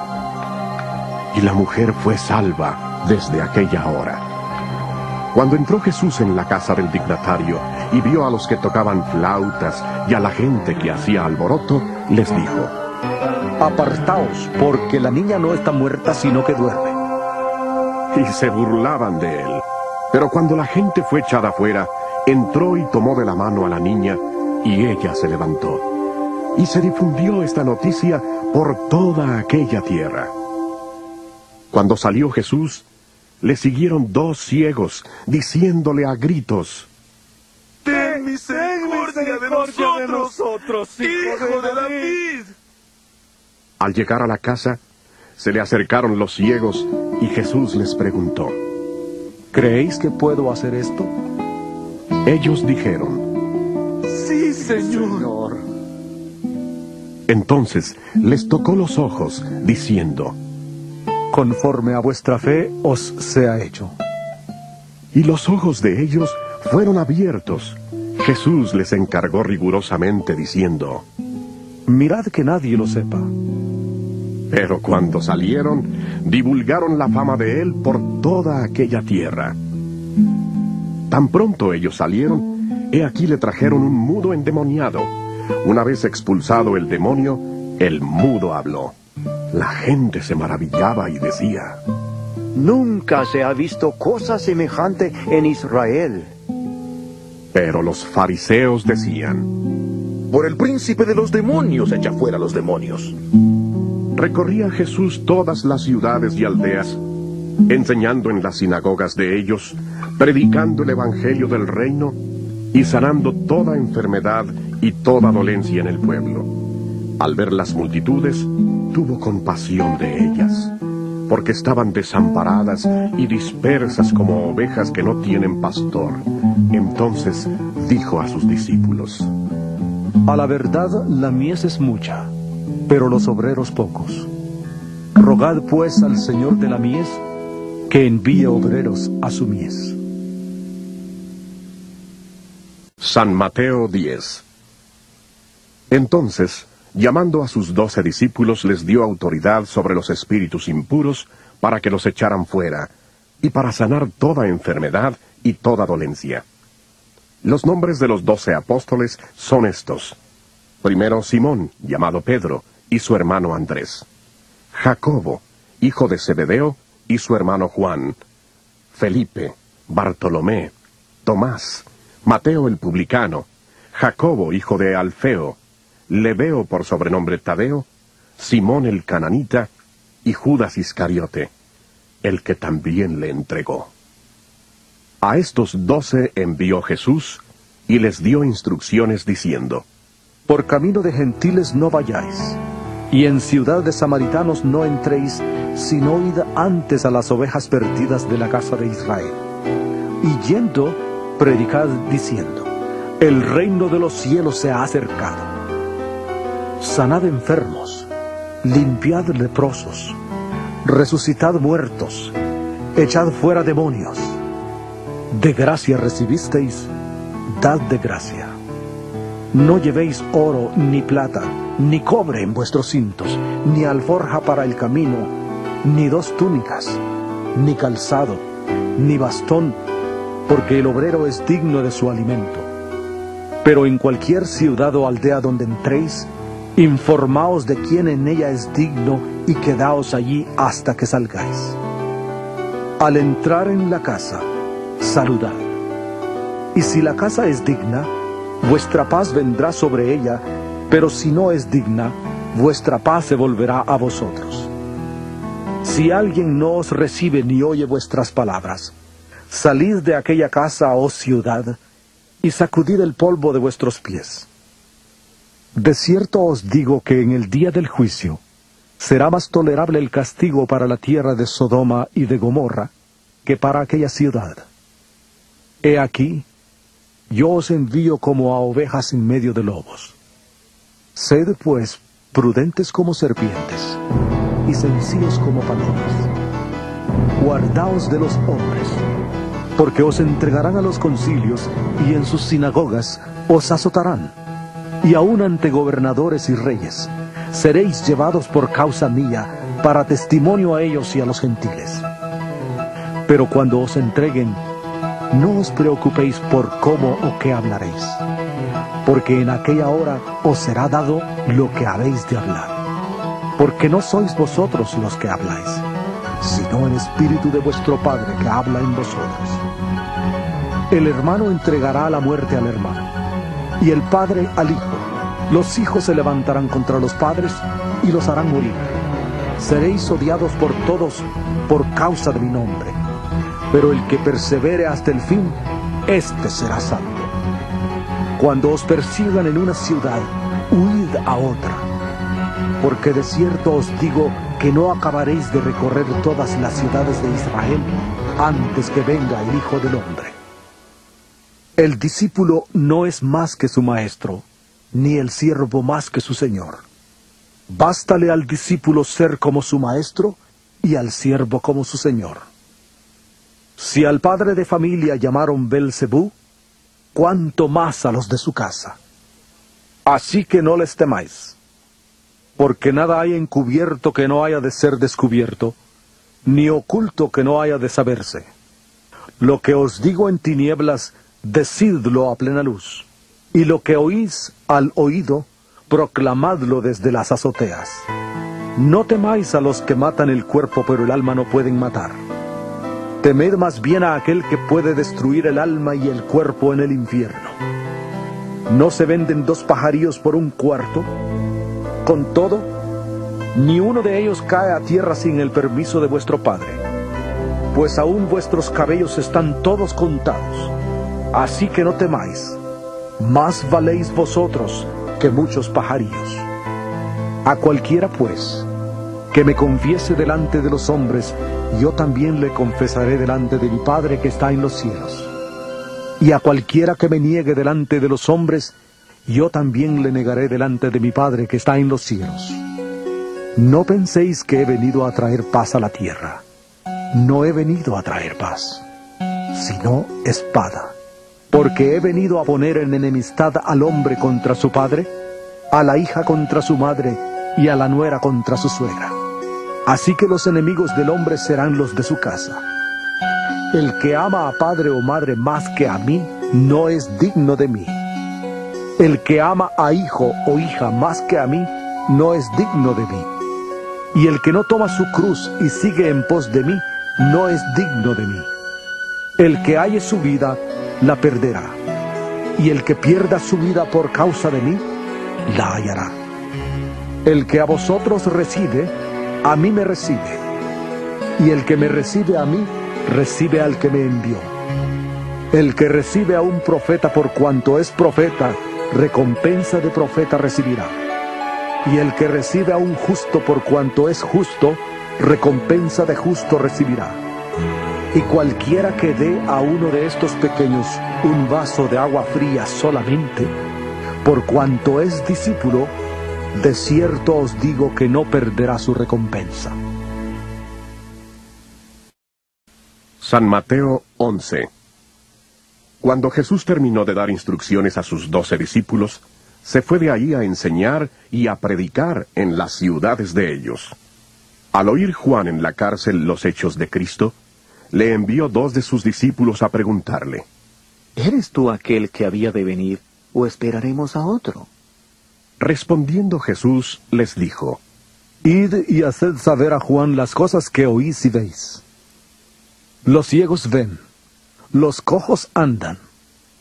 [SPEAKER 1] Y la mujer fue salva desde aquella hora. Cuando entró Jesús en la casa del dignatario y vio a los que tocaban flautas y a la gente que hacía alboroto, les dijo:
[SPEAKER 10] Apartaos, porque la niña no está muerta, sino que duerme.
[SPEAKER 1] Y se burlaban de él. Pero cuando la gente fue echada afuera, entró y tomó de la mano a la niña, y ella se levantó. Y se difundió esta noticia por toda aquella tierra. Cuando salió Jesús, le siguieron 2 ciegos, diciéndole a gritos:
[SPEAKER 17] ¡Ten misericordia de nosotros, hijo de David!
[SPEAKER 1] Al llegar a la casa, se le acercaron los ciegos, y Jesús les preguntó:
[SPEAKER 10] ¿Creéis que puedo hacer esto?
[SPEAKER 1] Ellos dijeron:
[SPEAKER 17] ¡Sí, Señor!
[SPEAKER 1] Entonces les tocó los ojos, diciendo:
[SPEAKER 10] Conforme a vuestra fe os sea hecho.
[SPEAKER 1] Y los ojos de ellos fueron abiertos. Jesús les encargó rigurosamente, diciendo:
[SPEAKER 10] Mirad que nadie lo sepa.
[SPEAKER 1] Pero cuando salieron, divulgaron la fama de él por toda aquella tierra. Tan pronto ellos salieron, he aquí le trajeron un mudo endemoniado. Una vez expulsado el demonio, el mudo habló. La gente se maravillaba y decía:
[SPEAKER 13] Nunca se ha visto cosa semejante en Israel.
[SPEAKER 1] Pero los fariseos decían:
[SPEAKER 8] Por el príncipe de los demonios echa fuera los demonios.
[SPEAKER 1] Recorría Jesús todas las ciudades y aldeas, enseñando en las sinagogas de ellos, predicando el evangelio del reino y sanando toda enfermedad y toda dolencia en el pueblo. Al ver las multitudes, tuvo compasión de ellas, porque estaban desamparadas y dispersas como ovejas que no tienen pastor. Entonces dijo a sus discípulos:
[SPEAKER 10] A la verdad, la mies es mucha, pero los obreros pocos. Rogad pues al Señor de la mies que envíe obreros a su mies.
[SPEAKER 1] San Mateo 10. Entonces, llamando a sus 12 discípulos, les dio autoridad sobre los espíritus impuros para que los echaran fuera, y para sanar toda enfermedad y toda dolencia. Los nombres de los 12 apóstoles son estos: primero Simón, llamado Pedro, y su hermano Andrés; Jacobo, hijo de Zebedeo, y su hermano Juan; Felipe, Bartolomé, Tomás, Mateo el publicano, Jacobo, hijo de Alfeo, Lebeo por sobrenombre Tadeo, Simón el cananita, y Judas Iscariote, el que también le entregó. A estos 12 envió Jesús, y les dio instrucciones diciendo:
[SPEAKER 10] Por camino de gentiles no vayáis, y en ciudad de samaritanos no entréis, sino id antes a las ovejas perdidas de la casa de Israel. Y yendo, predicad diciendo: El reino de los cielos se ha acercado. Sanad enfermos, limpiad leprosos, resucitad muertos, echad fuera demonios. De gracia recibisteis, dad de gracia. No llevéis oro, ni plata, ni cobre en vuestros cintos, ni alforja para el camino, ni 2 túnicas, ni calzado, ni bastón, porque el obrero es digno de su alimento. Pero en cualquier ciudad o aldea donde entréis, informaos de quién en ella es digno y quedaos allí hasta que salgáis. Al entrar en la casa, saludad. Y si la casa es digna, vuestra paz vendrá sobre ella, pero si no es digna, vuestra paz se volverá a vosotros. Si alguien no os recibe ni oye vuestras palabras, salid de aquella casa o ciudad, y sacudid el polvo de vuestros pies. De cierto os digo que en el día del juicio será más tolerable el castigo para la tierra de Sodoma y de Gomorra que para aquella ciudad. He aquí, yo os envío como a ovejas en medio de lobos. Sed pues prudentes como serpientes y sencillos como palomas. Guardaos de los hombres, porque os entregarán a los concilios y en sus sinagogas os azotarán. Y aun ante gobernadores y reyes, seréis llevados por causa mía para testimonio a ellos y a los gentiles. Pero cuando os entreguen, no os preocupéis por cómo o qué hablaréis, porque en aquella hora os será dado lo que habéis de hablar. Porque no sois vosotros los que habláis, sino el Espíritu de vuestro Padre que habla en vosotros. El hermano entregará a la muerte al hermano, y el padre al hijo. Los hijos se levantarán contra los padres y los harán morir. Seréis odiados por todos por causa de mi nombre, pero el que persevere hasta el fin, éste será salvo. Cuando os persigan en una ciudad, huid a otra, porque de cierto os digo que no acabaréis de recorrer todas las ciudades de Israel antes que venga el Hijo del Hombre. El discípulo no es más que su maestro, ni el siervo más que su señor. Bástale al discípulo ser como su maestro y al siervo como su señor. Si al padre de familia llamaron Belzebú, cuánto más a los de su casa. Así que no les temáis, porque nada hay encubierto que no haya de ser descubierto, ni oculto que no haya de saberse. Lo que os digo en tinieblas, decidlo a plena luz, y lo que oís al oído, proclamadlo desde las azoteas. No temáis a los que matan el cuerpo, pero el alma no pueden matar. Temed más bien a aquel que puede destruir el alma y el cuerpo en el infierno. ¿No se venden 2 pajarillos por 1 cuarto? Con todo, ni uno de ellos cae a tierra sin el permiso de vuestro Padre, pues aún vuestros cabellos están todos contados. Así que no temáis, más valéis vosotros que muchos pajarillos. A cualquiera, pues, que me confiese delante de los hombres, yo también le confesaré delante de mi Padre que está en los cielos. Y a cualquiera que me niegue delante de los hombres, yo también le negaré delante de mi Padre que está en los cielos. No penséis que he venido a traer paz a la tierra. No he venido a traer paz, sino espada. Porque he venido a poner en enemistad al hombre contra su padre, a la hija contra su madre, y a la nuera contra su suegra. Así que los enemigos del hombre serán los de su casa. El que ama a padre o madre más que a mí, no es digno de mí. El que ama a hijo o hija más que a mí, no es digno de mí. Y el que no toma su cruz y sigue en pos de mí, no es digno de mí. El que halle su vida, la perderá. Y el que pierda su vida por causa de mí, la hallará. El que a vosotros recibe, a mí me recibe. Y el que me recibe a mí, recibe al que me envió. El que recibe a un profeta por cuanto es profeta, recompensa de profeta recibirá. Y el que recibe a un justo por cuanto es justo, recompensa de justo recibirá. Y cualquiera que dé a uno de estos pequeños un vaso de agua fría solamente, por cuanto es discípulo, de cierto os digo que no perderá su recompensa.
[SPEAKER 1] San Mateo 11. Cuando Jesús terminó de dar instrucciones a sus 12 discípulos, se fue de allí a enseñar y a predicar en las ciudades de ellos. Al oír Juan en la cárcel los hechos de Cristo, le envió 2 de sus discípulos a preguntarle:
[SPEAKER 14] ¿Eres tú aquel que había de venir, o esperaremos a otro?
[SPEAKER 1] Respondiendo Jesús les dijo:
[SPEAKER 10] Id y haced saber a Juan las cosas que oís y veis. Los ciegos ven, los cojos andan,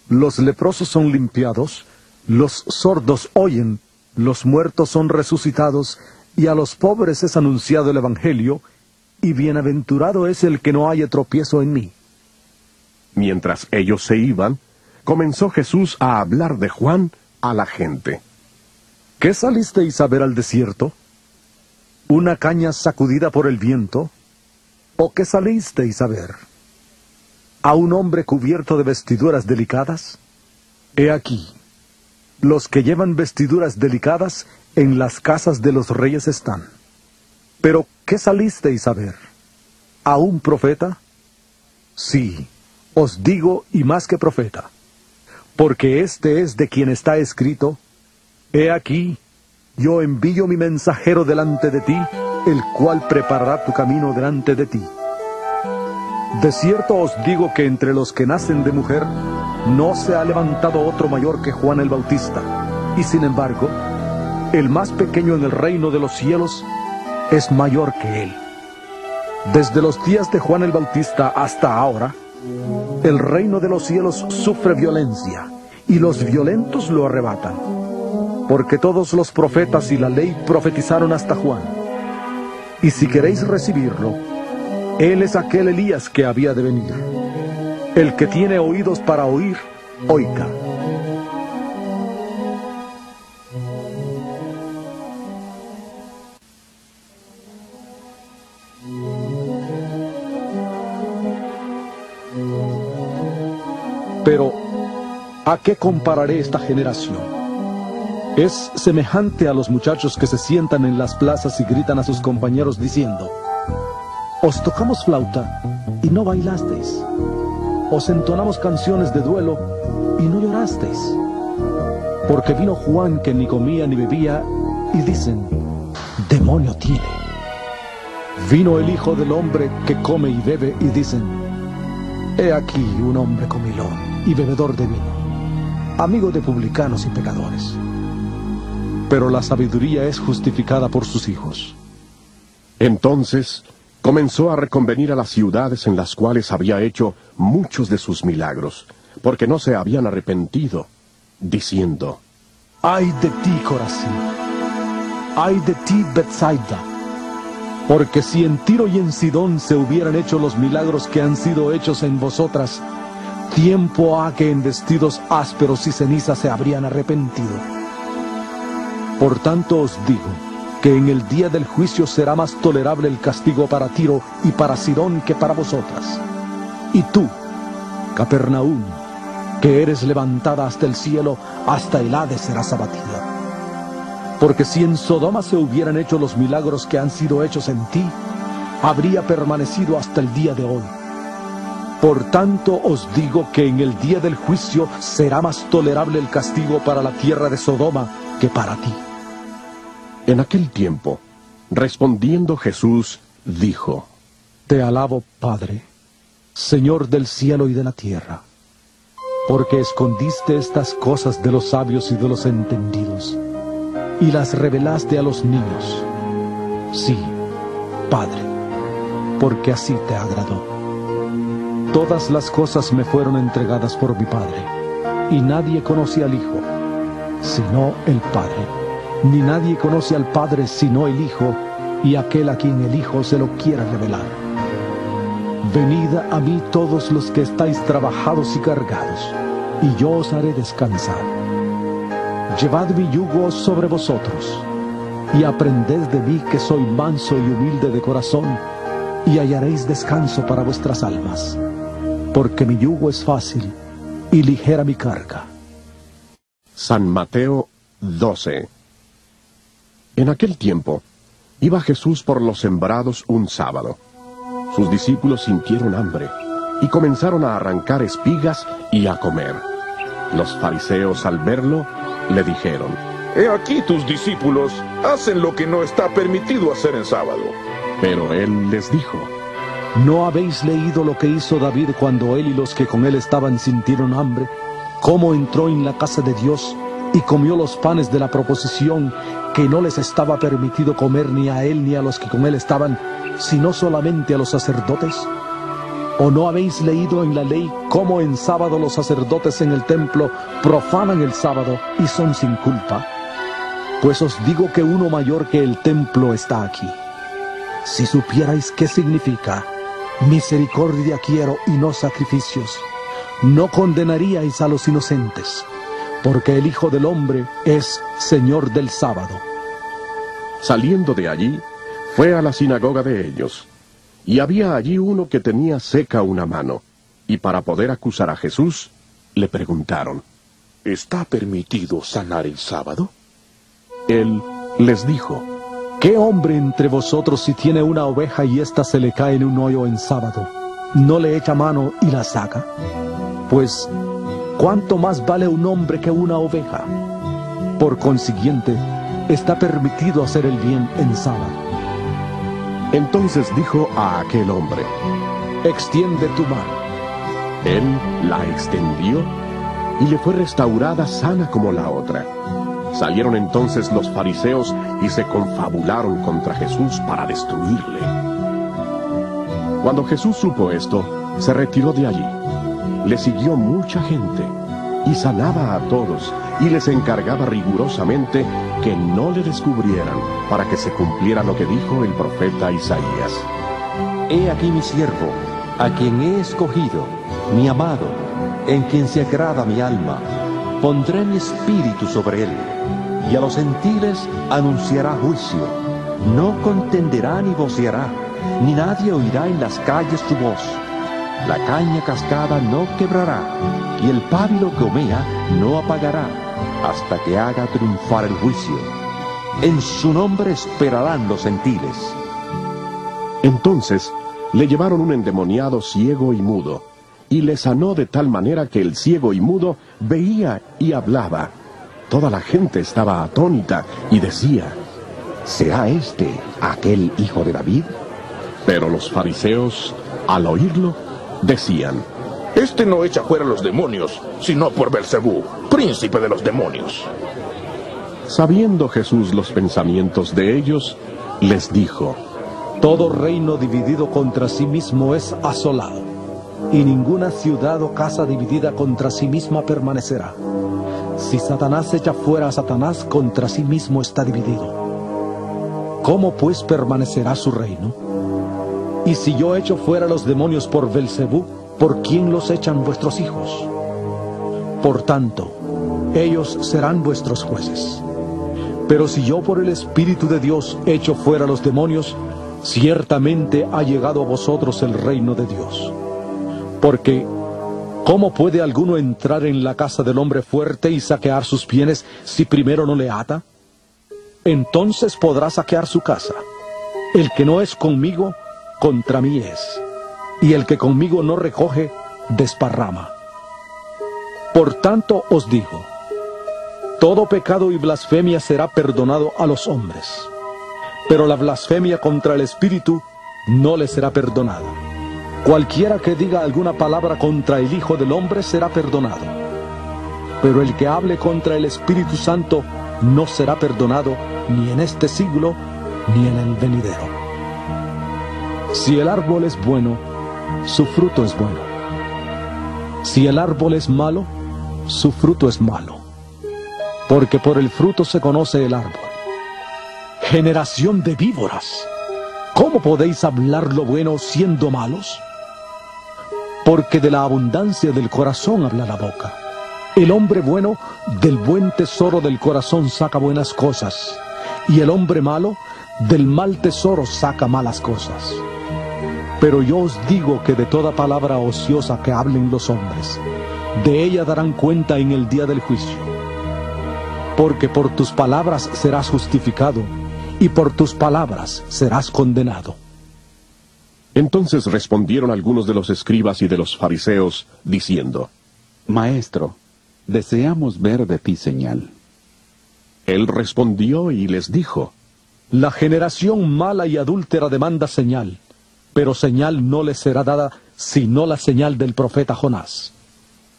[SPEAKER 10] los leprosos son limpiados, los sordos oyen, los muertos son resucitados, y a los pobres es anunciado el Evangelio, y bienaventurado es el que no haya tropiezo en mí.
[SPEAKER 1] Mientras ellos se iban, comenzó Jesús a hablar de Juan a la gente.
[SPEAKER 10] ¿Qué salisteis a ver al desierto? ¿Una caña sacudida por el viento? ¿O qué salisteis a ver? ¿A un hombre cubierto de vestiduras delicadas? He aquí, los que llevan vestiduras delicadas en las casas de los reyes están. ¿Pero qué salisteis a ver? ¿A un profeta? Sí, os digo, y más que profeta, porque este es de quien está escrito: He aquí, yo envío mi mensajero delante de ti, el cual preparará tu camino delante de ti. De cierto os digo que entre los que nacen de mujer no se ha levantado otro mayor que Juan el Bautista, y sin embargo, el más pequeño en el reino de los cielos es mayor que él. Desde los días de Juan el Bautista hasta ahora, el reino de los cielos sufre violencia, y los violentos lo arrebatan. Porque todos los profetas y la ley profetizaron hasta Juan. Y si queréis recibirlo, él es aquel Elías que había de venir. El que tiene oídos para oír, oiga. Pero, ¿a qué compararé esta generación? Es semejante a los muchachos que se sientan en las plazas y gritan a sus compañeros diciendo: os tocamos flauta y no bailasteis, os entonamos canciones de duelo y no llorasteis. Porque vino Juan que ni comía ni bebía y dicen: demonio tiene. Vino el Hijo del Hombre que come y bebe y dicen: he aquí un hombre comilón y bebedor de vino, amigo de publicanos y pecadores. Pero la sabiduría es justificada por sus hijos.
[SPEAKER 1] Entonces comenzó a reconvenir a las ciudades en las cuales había hecho muchos de sus milagros, porque no se habían arrepentido, diciendo:
[SPEAKER 10] ¡ay de ti, Corazín! ¡ay de ti, Betsaida! Porque si en Tiro y en Sidón se hubieran hecho los milagros que han sido hechos en vosotras, tiempo ha que en vestidos ásperos y cenizas se habrían arrepentido. Por tanto os digo, que en el día del juicio será más tolerable el castigo para Tiro y para Sidón que para vosotras. Y tú, Capernaum, que eres levantada hasta el cielo, hasta el Hades serás abatida. Porque si en Sodoma se hubieran hecho los milagros que han sido hechos en ti, habría permanecido hasta el día de hoy. Por tanto os digo que en el día del juicio será más tolerable el castigo para la tierra de Sodoma que para ti.
[SPEAKER 1] En aquel tiempo, respondiendo Jesús, dijo:
[SPEAKER 10] te alabo, Padre, Señor del cielo y de la tierra, porque escondiste estas cosas de los sabios y de los entendidos, y las revelaste a los niños. Sí, Padre, porque así te agradó. Todas las cosas me fueron entregadas por mi Padre, y nadie conoce al Hijo, sino el Padre. Ni nadie conoce al Padre sino el Hijo, y aquel a quien el Hijo se lo quiera revelar. Venid a mí todos los que estáis trabajados y cargados, y yo os haré descansar. Llevad mi yugo sobre vosotros, y aprended de mí que soy manso y humilde de corazón, y hallaréis descanso para vuestras almas, porque mi yugo es fácil y ligera mi carga.
[SPEAKER 1] San Mateo 12. En aquel tiempo, iba Jesús por los sembrados un sábado. Sus discípulos sintieron hambre, y comenzaron a arrancar espigas y a comer. Los fariseos, al verlo, le dijeron:
[SPEAKER 8] he aquí tus discípulos hacen lo que no está permitido hacer en sábado.
[SPEAKER 1] Pero él les dijo:
[SPEAKER 10] ¿no habéis leído lo que hizo David cuando él y los que con él estaban sintieron hambre? ¿Cómo entró en la casa de Dios y comió los panes de la proposición, que no les estaba permitido comer ni a él ni a los que con él estaban, sino solamente a los sacerdotes? ¿O no habéis leído en la ley cómo en sábado los sacerdotes en el templo profanan el sábado y son sin culpa? Pues os digo que uno mayor que el templo está aquí. Si supierais qué significa misericordia quiero y no sacrificios, no condenaríais a los inocentes, porque el Hijo del Hombre es Señor del sábado.
[SPEAKER 1] Saliendo de allí, fue a la sinagoga de ellos, y había allí uno que tenía seca una mano, y para poder acusar a Jesús, le preguntaron:
[SPEAKER 7] ¿está permitido sanar el sábado?
[SPEAKER 1] Él les dijo:
[SPEAKER 10] ¿qué hombre entre vosotros, si tiene una oveja y ésta se le cae en un hoyo en sábado, no le echa mano y la saca? Pues, ¿cuánto más vale un hombre que una oveja? Por consiguiente, está permitido hacer el bien en sábado.
[SPEAKER 1] Entonces dijo a aquel hombre:
[SPEAKER 10] extiende tu mano.
[SPEAKER 1] Él la extendió y le fue restaurada sana como la otra. Salieron entonces los fariseos y se confabularon contra Jesús para destruirle. Cuando Jesús supo esto, se retiró de allí. Le siguió mucha gente y sanaba a todos y les encargaba rigurosamente que no le descubrieran, para que se cumpliera lo que dijo el profeta Isaías.
[SPEAKER 3] He aquí mi siervo, a quien he escogido, mi amado, en quien se agrada mi alma. Pondré mi espíritu sobre él, y a los gentiles anunciará juicio. No contenderá ni voceará, ni nadie oirá en las calles su voz. La caña cascada no quebrará, y el pábilo que humea no apagará, hasta que haga triunfar el juicio. En su nombre esperarán los gentiles.
[SPEAKER 1] Entonces le llevaron un endemoniado ciego y mudo, y le sanó de tal manera que el ciego y mudo veía y hablaba. Toda la gente estaba atónita y decía:
[SPEAKER 5] ¿será este aquel hijo de David?
[SPEAKER 1] Pero los fariseos, al oírlo, decían:
[SPEAKER 8] Este no echa fuera los demonios, sino por Belcebú, príncipe de los demonios.
[SPEAKER 1] Sabiendo Jesús los pensamientos de ellos, les dijo:
[SPEAKER 10] Todo reino dividido contra sí mismo es asolado, y ninguna ciudad o casa dividida contra sí misma permanecerá. Si Satanás echa fuera a Satanás, contra sí mismo está dividido. ¿Cómo pues permanecerá su reino? Y si yo echo fuera los demonios por Belcebú, ¿por quién los echan vuestros hijos? Por tanto, ellos serán vuestros jueces. Pero si yo por el Espíritu de Dios echo fuera los demonios, ciertamente ha llegado a vosotros el reino de Dios. Porque, ¿cómo puede alguno entrar en la casa del hombre fuerte y saquear sus bienes si primero no le ata? Entonces podrá saquear su casa. El que no es conmigo, contra mí es. Y el que conmigo no recoge, desparrama. Por tanto os digo, todo pecado y blasfemia será perdonado a los hombres, pero la blasfemia contra el Espíritu no le será perdonada. Cualquiera que diga alguna palabra contra el Hijo del Hombre será perdonado, pero el que hable contra el Espíritu Santo no será perdonado ni en este siglo ni en el venidero. Si el árbol es bueno, su fruto es bueno. Si el árbol es malo, su fruto es malo, porque por el fruto se conoce el árbol. Generación de víboras, ¿cómo podéis hablar lo bueno siendo malos? Porque de la abundancia del corazón habla la boca. El hombre bueno del buen tesoro del corazón saca buenas cosas, y el hombre malo del mal tesoro saca malas cosas. Pero yo os digo que de toda palabra ociosa que hablen los hombres, de ella darán cuenta en el día del juicio. Porque por tus palabras serás justificado, y por tus palabras serás condenado.
[SPEAKER 1] Entonces respondieron algunos de los escribas y de los fariseos, diciendo:
[SPEAKER 4] Maestro, deseamos ver de ti señal.
[SPEAKER 1] Él respondió y les dijo:
[SPEAKER 10] La generación mala y adúltera demanda señal, pero señal no les será dada sino la señal del profeta Jonás.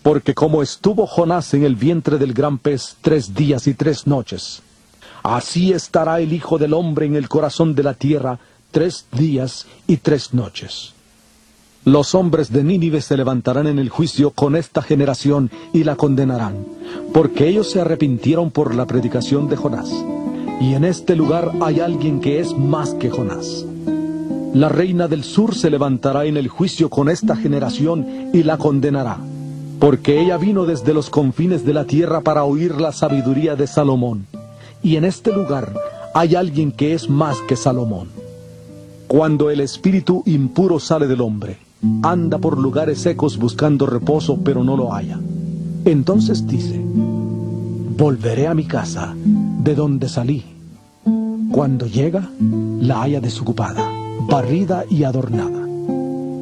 [SPEAKER 10] Porque como estuvo Jonás en el vientre del gran pez 3 días y 3 noches, así estará el Hijo del Hombre en el corazón de la tierra 3 días y 3 noches. Los hombres de Nínive se levantarán en el juicio con esta generación y la condenarán, porque ellos se arrepintieron por la predicación de Jonás. Y en este lugar hay alguien que es más que Jonás. La reina del sur se levantará en el juicio con esta generación y la condenará, porque ella vino desde los confines de la tierra para oír la sabiduría de Salomón. Y en este lugar hay alguien que es más que Salomón. Cuando el espíritu impuro sale del hombre, anda por lugares secos buscando reposo, pero no lo halla. Entonces dice: volveré a mi casa, de donde salí. Cuando llega, la halla desocupada, barrida y adornada.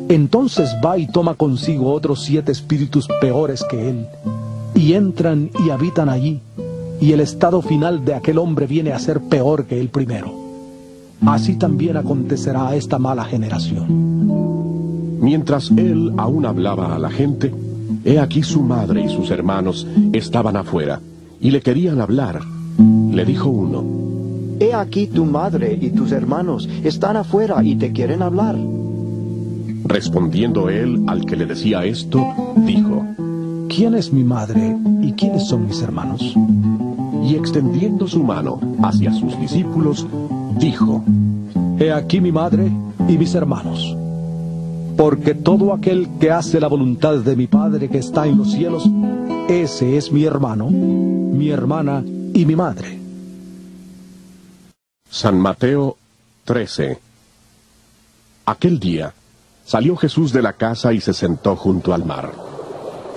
[SPEAKER 10] Entonces va y toma consigo otros 7 espíritus peores que él, y entran y habitan allí, y el estado final de aquel hombre viene a ser peor que el primero. Así también acontecerá a esta mala generación.
[SPEAKER 1] Mientras él aún hablaba a la gente, he aquí su madre y sus hermanos estaban afuera, y le querían hablar. Le dijo uno:
[SPEAKER 13] He aquí tu madre y tus hermanos están afuera y te quieren hablar.
[SPEAKER 1] Respondiendo él al que le decía esto, dijo:
[SPEAKER 10] ¿Quién es mi madre y quiénes son mis hermanos?
[SPEAKER 1] Y extendiendo su mano hacia sus discípulos, dijo:
[SPEAKER 10] He aquí mi madre y mis hermanos. Porque todo aquel que hace la voluntad de mi Padre que está en los cielos, ese es mi hermano, mi hermana y mi madre.
[SPEAKER 1] San Mateo 13. Aquel día salió Jesús de la casa y se sentó junto al mar.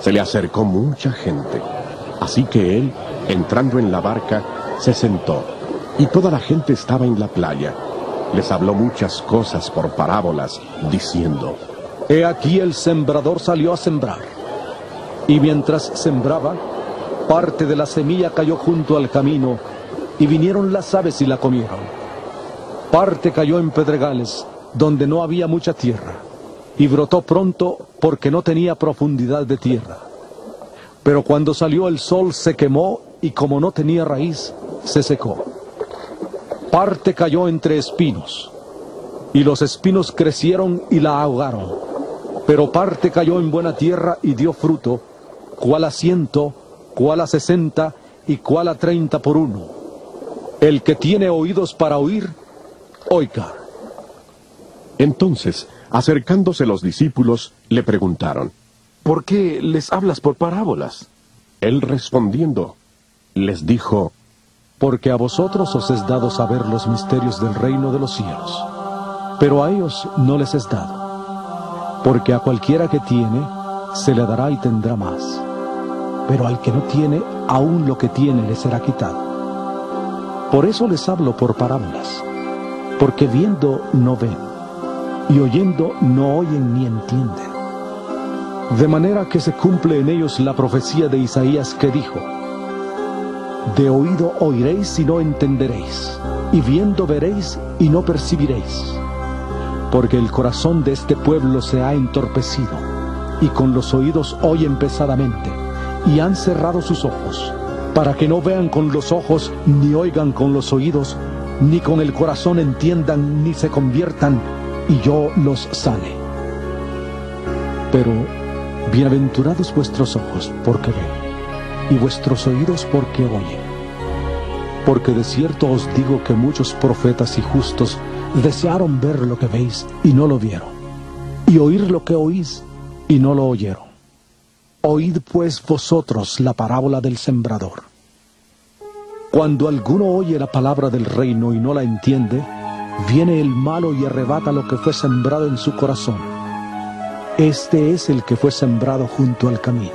[SPEAKER 1] Se le acercó mucha gente, así que él, entrando en la barca, se sentó, y toda la gente estaba en la playa. Les habló muchas cosas por parábolas, diciendo:
[SPEAKER 10] He aquí el sembrador salió a sembrar, y mientras sembraba, parte de la semilla cayó junto al camino, y vinieron las aves y la comieron. Parte cayó en pedregales, donde no había mucha tierra, y brotó pronto porque no tenía profundidad de tierra. Pero cuando salió el sol se quemó, y como no tenía raíz, se secó. Parte cayó entre espinos, y los espinos crecieron y la ahogaron. Pero parte cayó en buena tierra y dio fruto, cuál a 100, cuál a 60 y cuál a 30 por uno. El que tiene oídos para oír, oiga.
[SPEAKER 1] Entonces, acercándose los discípulos, le preguntaron:
[SPEAKER 8] ¿Por qué les hablas por parábolas?
[SPEAKER 1] Él respondiendo, les dijo:
[SPEAKER 10] Porque a vosotros os es dado saber los misterios del reino de los cielos, pero a ellos no les es dado. Porque a cualquiera que tiene, se le dará y tendrá más. Pero al que no tiene, aún lo que tiene le será quitado. Por eso les hablo por parábolas, porque viendo no ven, y oyendo no oyen ni entienden. De manera que se cumple en ellos la profecía de Isaías que dijo: De oído oiréis y no entenderéis, y viendo veréis y no percibiréis. Porque el corazón de este pueblo se ha entorpecido, y con los oídos oyen pesadamente, y han cerrado sus ojos, para que no vean con los ojos, ni oigan con los oídos, ni con el corazón entiendan, ni se conviertan, y yo los sane. Pero bienaventurados vuestros ojos, porque ven, y vuestros oídos, porque oyen. Porque de cierto os digo que muchos profetas y justos desearon ver lo que veis y no lo vieron, y oír lo que oís y no lo oyeron. Oíd pues vosotros la parábola del sembrador. Cuando alguno oye la palabra del reino y no la entiende, viene el malo y arrebata lo que fue sembrado en su corazón. Este es el que fue sembrado junto al camino.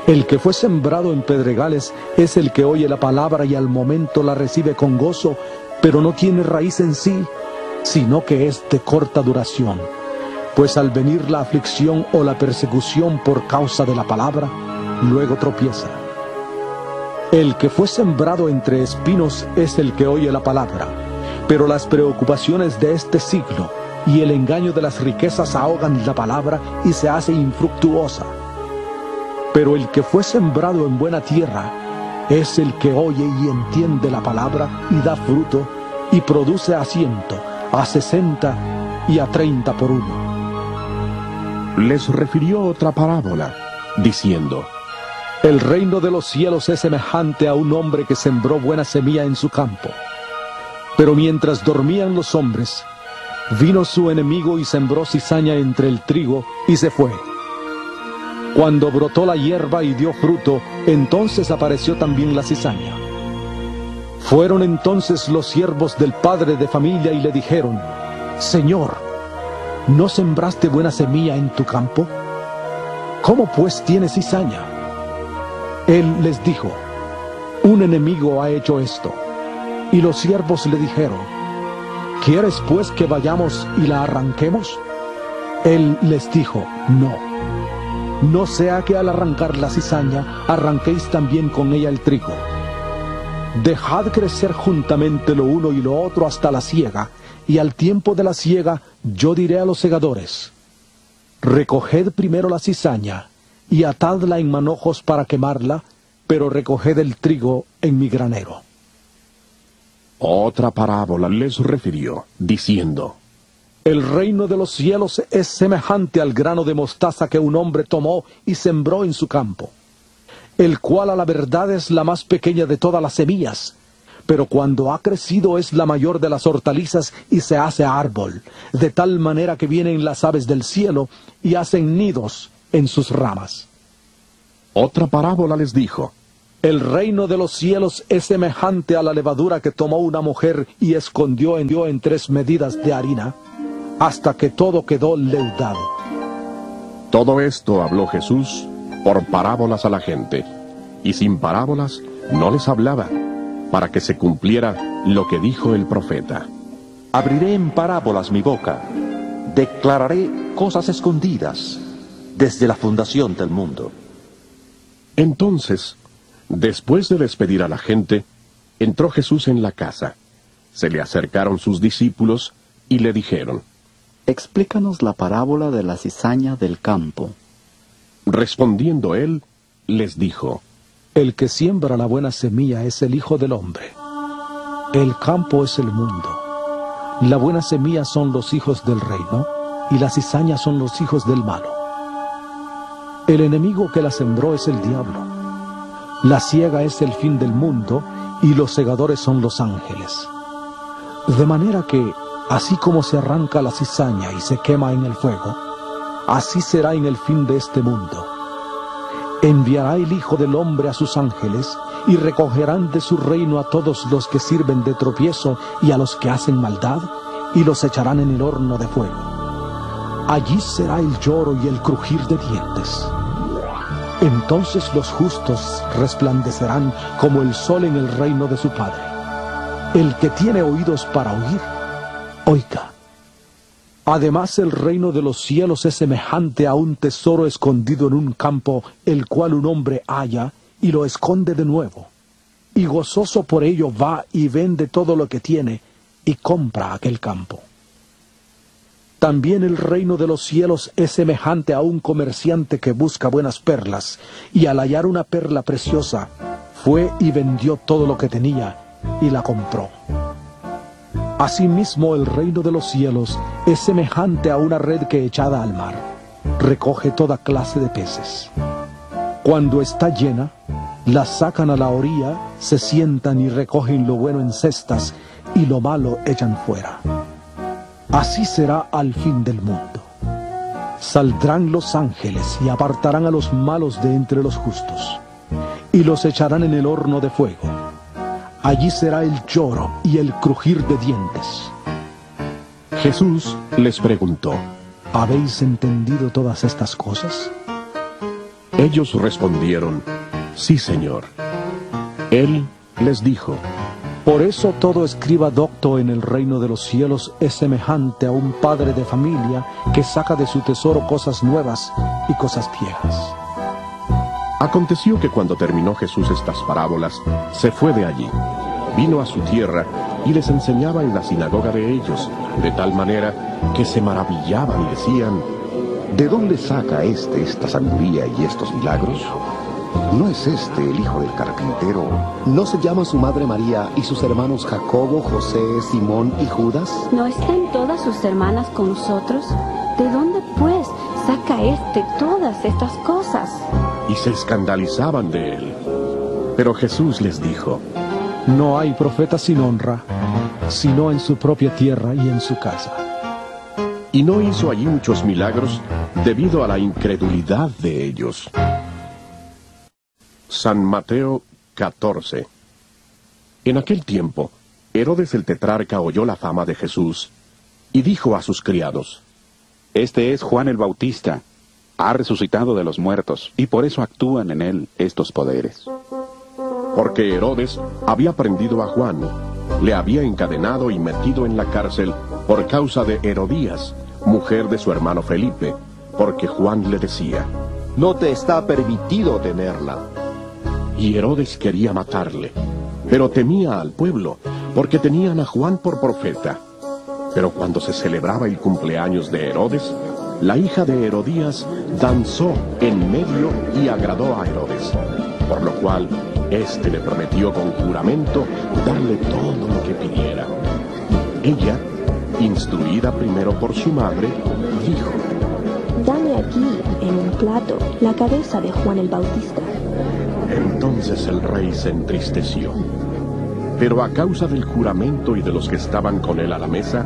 [SPEAKER 10] El que fue sembrado en pedregales es el que oye la palabra y al momento la recibe con gozo, pero no tiene raíz en sí, sino que es de corta duración. Pues al venir la aflicción o la persecución por causa de la palabra, luego tropieza. El que fue sembrado entre espinos es el que oye la palabra, pero las preocupaciones de este siglo y el engaño de las riquezas ahogan la palabra y se hace infructuosa. Pero el que fue sembrado en buena tierra es el que oye y entiende la palabra y da fruto, y produce a 100, a 60 y a 30 por uno.
[SPEAKER 1] Les refirió otra parábola, diciendo:
[SPEAKER 10] El reino de los cielos es semejante a un hombre que sembró buena semilla en su campo. Pero mientras dormían los hombres, vino su enemigo y sembró cizaña entre el trigo y se fue. Cuando brotó la hierba y dio fruto, entonces apareció también la cizaña. Fueron entonces los siervos del padre de familia y le dijeron: Señor, ¿no sembraste buena semilla en tu campo? ¿Cómo pues tiene cizaña? Él les dijo: Un enemigo ha hecho esto. Y los siervos le dijeron: ¿Quieres pues que vayamos y la arranquemos? Él les dijo: No sea que al arrancar la cizaña arranquéis también con ella el trigo. Dejad crecer juntamente lo uno y lo otro hasta la siega, y al tiempo de la siega yo diré a los segadores: Recoged primero la cizaña, y atadla en manojos para quemarla, pero recoged el trigo en mi granero.
[SPEAKER 1] Otra parábola les refirió, diciendo:
[SPEAKER 10] El reino de los cielos es semejante al grano de mostaza que un hombre tomó y sembró en su campo, el cual a la verdad es la más pequeña de todas las semillas, pero cuando ha crecido es la mayor de las hortalizas y se hace árbol, de tal manera que vienen las aves del cielo y hacen nidos en sus ramas.
[SPEAKER 1] Otra parábola les dijo:
[SPEAKER 10] El reino de los cielos es semejante a la levadura que tomó una mujer y escondió en 3 medidas de harina, hasta que todo quedó leudado.
[SPEAKER 1] Todo esto habló Jesús por parábolas a la gente, y sin parábolas no les hablaba, para que se cumpliera lo que dijo el profeta.
[SPEAKER 3] Abriré en parábolas mi boca, declararé cosas escondidas desde la fundación del mundo.
[SPEAKER 1] Entonces, después de despedir a la gente, entró Jesús en la casa. Se le acercaron sus discípulos y le dijeron:
[SPEAKER 14] Explícanos la parábola de la cizaña del campo.
[SPEAKER 1] Respondiendo él, les dijo:
[SPEAKER 10] El que siembra la buena semilla es el Hijo del Hombre. El campo es el mundo. La buena semilla son los hijos del reino, y la cizaña son los hijos del malo. El enemigo que la sembró es el diablo. La siega es el fin del mundo, y los segadores son los ángeles. De manera que, así como se arranca la cizaña y se quema en el fuego, así será en el fin de este mundo. Enviará el Hijo del Hombre a sus ángeles, y recogerán de su reino a todos los que sirven de tropiezo y a los que hacen maldad, y los echarán en el horno de fuego. Allí será el lloro y el crujir de dientes. Entonces los justos resplandecerán como el sol en el reino de su Padre. El que tiene oídos para oír, oiga. Además, el reino de los cielos es semejante a un tesoro escondido en un campo, el cual un hombre halla y lo esconde de nuevo. Y gozoso por ello va y vende todo lo que tiene y compra aquel campo. También el reino de los cielos es semejante a un comerciante que busca buenas perlas, y al hallar una perla preciosa, fue y vendió todo lo que tenía y la compró. Asimismo, el reino de los cielos es semejante a una red que, echada al mar, recoge toda clase de peces. Cuando está llena, la sacan a la orilla, se sientan y recogen lo bueno en cestas, y lo malo echan fuera. Así será al fin del mundo. Saldrán los ángeles y apartarán a los malos de entre los justos, y los echarán en el horno de fuego. Allí será el lloro y el crujir de dientes.
[SPEAKER 1] Jesús les preguntó:
[SPEAKER 10] ¿Habéis entendido todas estas cosas?
[SPEAKER 1] Ellos respondieron: Sí, Señor. Él les dijo:
[SPEAKER 10] Por eso todo escriba docto en el reino de los cielos es semejante a un padre de familia que saca de su tesoro cosas nuevas y cosas viejas.
[SPEAKER 1] Aconteció que cuando terminó Jesús estas parábolas, se fue de allí, vino a su tierra y les enseñaba en la sinagoga de ellos, de tal manera que se maravillaban y decían:
[SPEAKER 18] ¿De dónde saca esta sabiduría y estos milagros? ¿No es este el hijo del carpintero?
[SPEAKER 5] ¿No se llama su madre María y sus hermanos Jacobo, José, Simón y Judas?
[SPEAKER 16] ¿No están todas sus hermanas con nosotros? ¿De dónde, pues, saca todas estas cosas?
[SPEAKER 1] Y se escandalizaban de él. Pero Jesús les dijo:
[SPEAKER 10] No hay profeta sin honra, sino en su propia tierra y en su casa.
[SPEAKER 1] Y no hizo allí muchos milagros debido a la incredulidad de ellos. San Mateo 14. En aquel tiempo, Herodes el tetrarca oyó la fama de Jesús, y dijo a sus criados:
[SPEAKER 4] Este es Juan el Bautista. Ha resucitado de los muertos, y por eso actúan en él estos poderes.
[SPEAKER 1] Porque Herodes había prendido a Juan, le había encadenado y metido en la cárcel por causa de Herodías, mujer de su hermano Felipe, porque Juan le decía:
[SPEAKER 9] No te está permitido tenerla.
[SPEAKER 1] Y Herodes quería matarle, pero temía al pueblo, porque tenían a Juan por profeta. Pero cuando se celebraba el cumpleaños de Herodes, la hija de Herodías danzó en medio y agradó a Herodes, por lo cual éste le prometió con juramento darle todo lo que pidiera. Ella, instruida primero por su madre, dijo:
[SPEAKER 19] Dame aquí, en un plato, la cabeza de Juan el Bautista.
[SPEAKER 1] Entonces el rey se entristeció. Pero a causa del juramento y de los que estaban con él a la mesa,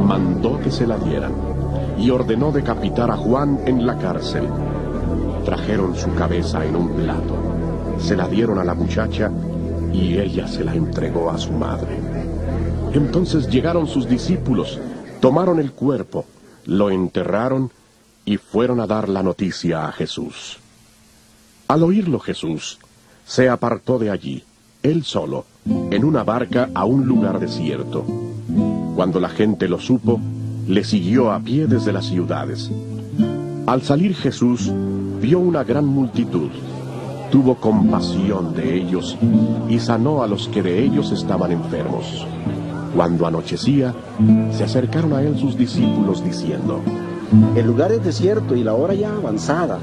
[SPEAKER 1] mandó que se la dieran, y ordenó decapitar a Juan en la cárcel. Trajeron su cabeza en un plato, se la dieron a la muchacha, y ella se la entregó a su madre. Entonces llegaron sus discípulos, tomaron el cuerpo, lo enterraron, y fueron a dar la noticia a Jesús. Al oírlo Jesús, se apartó de allí, él solo, en una barca a un lugar desierto. Cuando la gente lo supo, le siguió a pie desde las ciudades. Al salir Jesús, vio una gran multitud. Tuvo compasión de ellos y sanó a los que de ellos estaban enfermos. Cuando anochecía, se acercaron a él sus discípulos diciendo:
[SPEAKER 20] El lugar es desierto y la hora ya avanzada.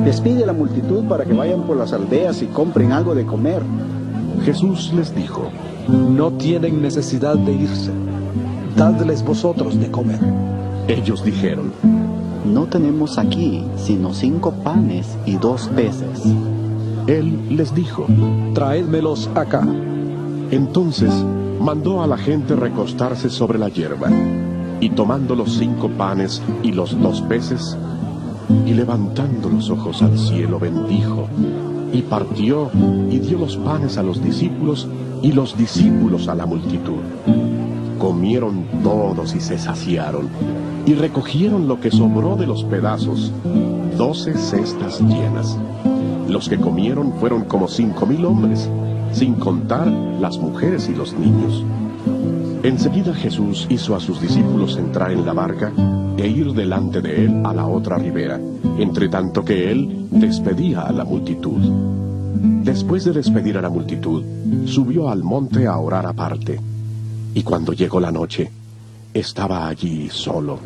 [SPEAKER 20] Despide a la multitud para que vayan por las aldeas y compren algo de comer.
[SPEAKER 1] Jesús les dijo:
[SPEAKER 10] No tienen necesidad de irse. Dadles vosotros de comer.
[SPEAKER 1] Ellos dijeron:
[SPEAKER 14] No tenemos aquí sino 5 panes y 2 peces.
[SPEAKER 1] Él les dijo:
[SPEAKER 10] Traédmelos acá.
[SPEAKER 1] Entonces mandó a la gente recostarse sobre la hierba, y tomando los 5 panes y los 2 peces, y levantando los ojos al cielo bendijo, y partió y dio los panes a los discípulos, y los discípulos a la multitud. Comieron todos y se saciaron, y recogieron lo que sobró de los pedazos, 12 cestas llenas. Los que comieron fueron como 5,000 hombres, sin contar las mujeres y los niños. Enseguida Jesús hizo a sus discípulos entrar en la barca e ir delante de él a la otra ribera, entre tanto que él despedía a la multitud. Después de despedir a la multitud, subió al monte a orar aparte. Y cuando llegó la noche, estaba allí solo.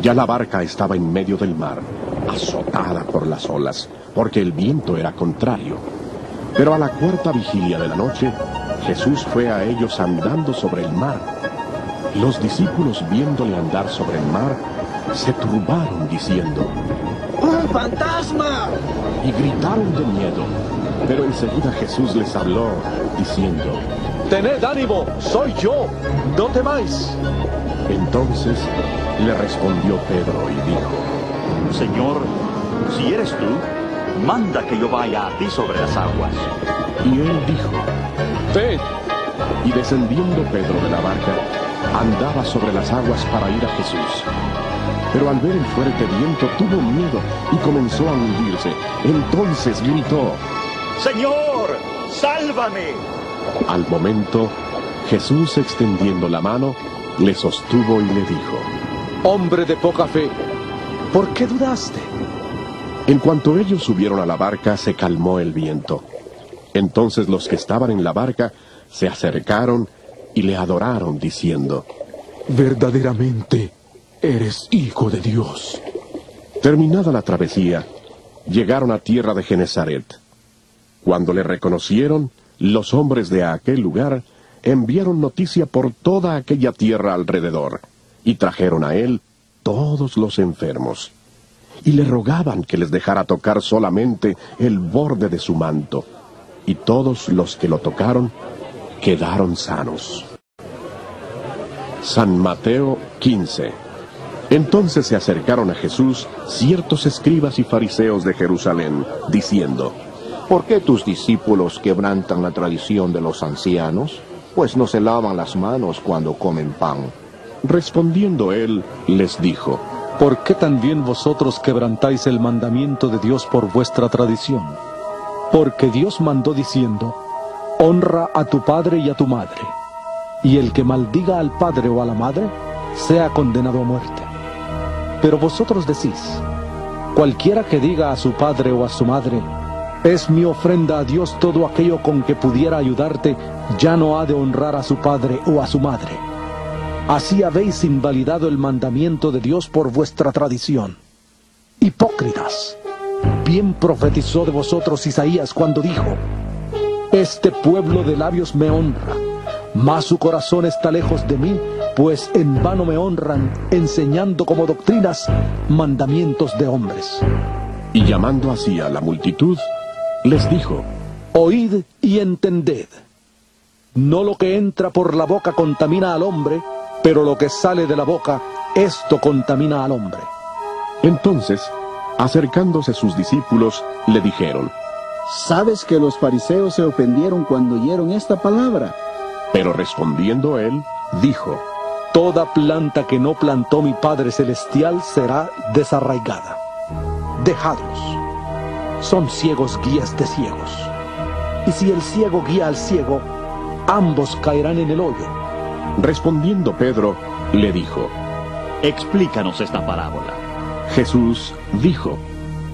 [SPEAKER 1] Ya la barca estaba en medio del mar, azotada por las olas, porque el viento era contrario. Pero a la 4ª vigilia de la noche, Jesús fue a ellos andando sobre el mar. Los discípulos, viéndole andar sobre el mar, se turbaron diciendo:
[SPEAKER 17] ¡Un fantasma!
[SPEAKER 1] Y gritaron de miedo. Pero enseguida Jesús les habló, diciendo:
[SPEAKER 10] Tened ánimo, soy yo, no temáis.
[SPEAKER 1] Entonces le respondió Pedro y dijo:
[SPEAKER 15] Señor, si eres tú, manda que yo vaya a ti sobre las aguas.
[SPEAKER 1] Y él dijo: Ved. Y descendiendo Pedro de la barca, andaba sobre las aguas para ir a Jesús. Pero al ver el fuerte viento tuvo miedo y comenzó a hundirse. Entonces gritó:
[SPEAKER 15] ¡Señor, sálvame!
[SPEAKER 1] Al momento, Jesús, extendiendo la mano, le sostuvo y le dijo:
[SPEAKER 10] Hombre de poca fe, ¿por qué dudaste?
[SPEAKER 1] En cuanto ellos subieron a la barca, se calmó el viento. Entonces los que estaban en la barca se acercaron y le adoraron, diciendo:
[SPEAKER 7] Verdaderamente eres Hijo de Dios.
[SPEAKER 1] Terminada la travesía, llegaron a tierra de Genesaret. Cuando le reconocieron, los hombres de aquel lugar enviaron noticia por toda aquella tierra alrededor, y trajeron a él todos los enfermos, y le rogaban que les dejara tocar solamente el borde de su manto, y todos los que lo tocaron quedaron sanos. San Mateo 15. Entonces se acercaron a Jesús ciertos escribas y fariseos de Jerusalén, diciendo:
[SPEAKER 21] ¿Por qué tus discípulos quebrantan la tradición de los ancianos? Pues no se lavan las manos cuando comen pan.
[SPEAKER 1] Respondiendo él, les dijo:
[SPEAKER 10] ¿Por qué también vosotros quebrantáis el mandamiento de Dios por vuestra tradición? Porque Dios mandó diciendo: Honra a tu padre y a tu madre, y el que maldiga al padre o a la madre, sea condenado a muerte. Pero vosotros decís: Cualquiera que diga a su padre o a su madre: Es mi ofrenda a Dios todo aquello con que pudiera ayudarte, ya no ha de honrar a su padre o a su madre. Así habéis invalidado el mandamiento de Dios por vuestra tradición. Hipócritas, bien profetizó de vosotros Isaías cuando dijo: este pueblo de labios me honra, mas su corazón está lejos de mí, pues en vano me honran, enseñando como doctrinas mandamientos de hombres.
[SPEAKER 1] Y llamando así a la multitud, les dijo:
[SPEAKER 10] oíd y entended. No lo que entra por la boca contamina al hombre, pero lo que sale de la boca, esto contamina al hombre.
[SPEAKER 1] Entonces, acercándose sus discípulos, le dijeron:
[SPEAKER 20] ¿sabes que los fariseos se ofendieron cuando oyeron esta palabra?
[SPEAKER 1] Pero respondiendo él, dijo:
[SPEAKER 10] toda planta que no plantó mi Padre Celestial será desarraigada. Dejadlos. Son ciegos guías de ciegos. Y si el ciego guía al ciego, ambos caerán en el hoyo.
[SPEAKER 1] Respondiendo Pedro, le dijo:
[SPEAKER 15] explícanos esta parábola.
[SPEAKER 1] Jesús dijo: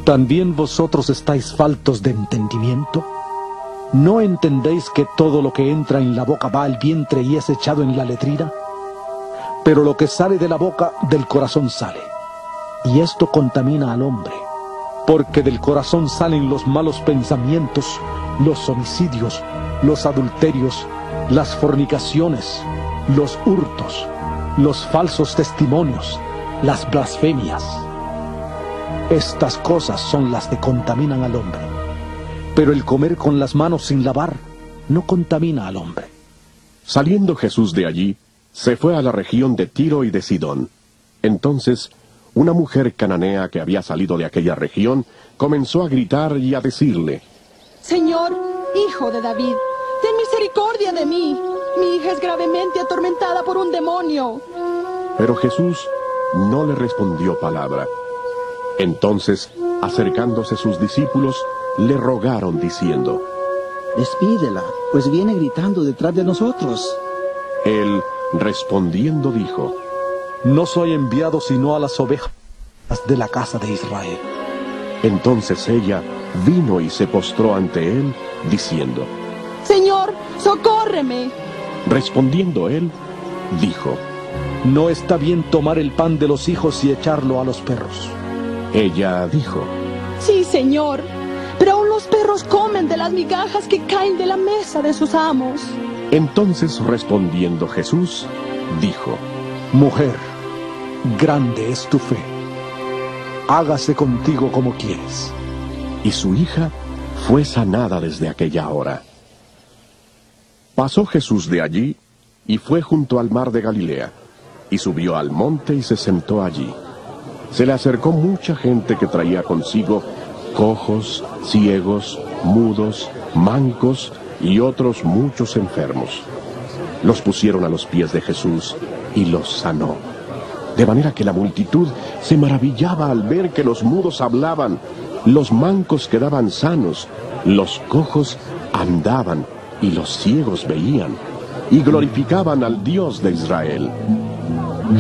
[SPEAKER 10] ¿también vosotros estáis faltos de entendimiento? ¿No entendéis que todo lo que entra en la boca va al vientre y es echado en la letrina? Pero lo que sale de la boca, del corazón sale. Y esto contamina al hombre. Porque del corazón salen los malos pensamientos, los homicidios, los adulterios, las fornicaciones, los hurtos, los falsos testimonios, las blasfemias. Estas cosas son las que contaminan al hombre. Pero el comer con las manos sin lavar no contamina al hombre.
[SPEAKER 1] Saliendo Jesús de allí, se fue a la región de Tiro y de Sidón. Entonces, una mujer cananea que había salido de aquella región comenzó a gritar y a decirle:
[SPEAKER 2] Señor, hijo de David, ten misericordia de mí. Mi hija es gravemente atormentada por un demonio.
[SPEAKER 1] Pero Jesús no le respondió palabra. Entonces, acercándose sus discípulos, le rogaron diciendo:
[SPEAKER 20] despídela, pues viene gritando detrás de nosotros.
[SPEAKER 1] Él, respondiendo, dijo:
[SPEAKER 10] no soy enviado sino a las ovejas de la casa de Israel.
[SPEAKER 1] Entonces ella vino y se postró ante él, diciendo:
[SPEAKER 2] Señor, socórreme.
[SPEAKER 1] Respondiendo él, dijo:
[SPEAKER 10] no está bien tomar el pan de los hijos y echarlo a los perros.
[SPEAKER 1] Ella dijo:
[SPEAKER 2] sí, Señor, pero aún los perros comen de las migajas que caen de la mesa de sus amos.
[SPEAKER 1] Entonces respondiendo Jesús, dijo:
[SPEAKER 10] mujer, grande es tu fe. Hágase contigo como quieres.
[SPEAKER 1] Y su hija fue sanada desde aquella hora. Pasó Jesús de allí y fue junto al mar de Galilea, y subió al monte y se sentó allí. Se le acercó mucha gente que traía consigo cojos, ciegos, mudos, mancos y otros muchos enfermos. Los pusieron a los pies de Jesús y los sanó. De manera que la multitud se maravillaba al ver que los mudos hablaban, los mancos quedaban sanos, los cojos andaban y los ciegos veían, y glorificaban al Dios de Israel.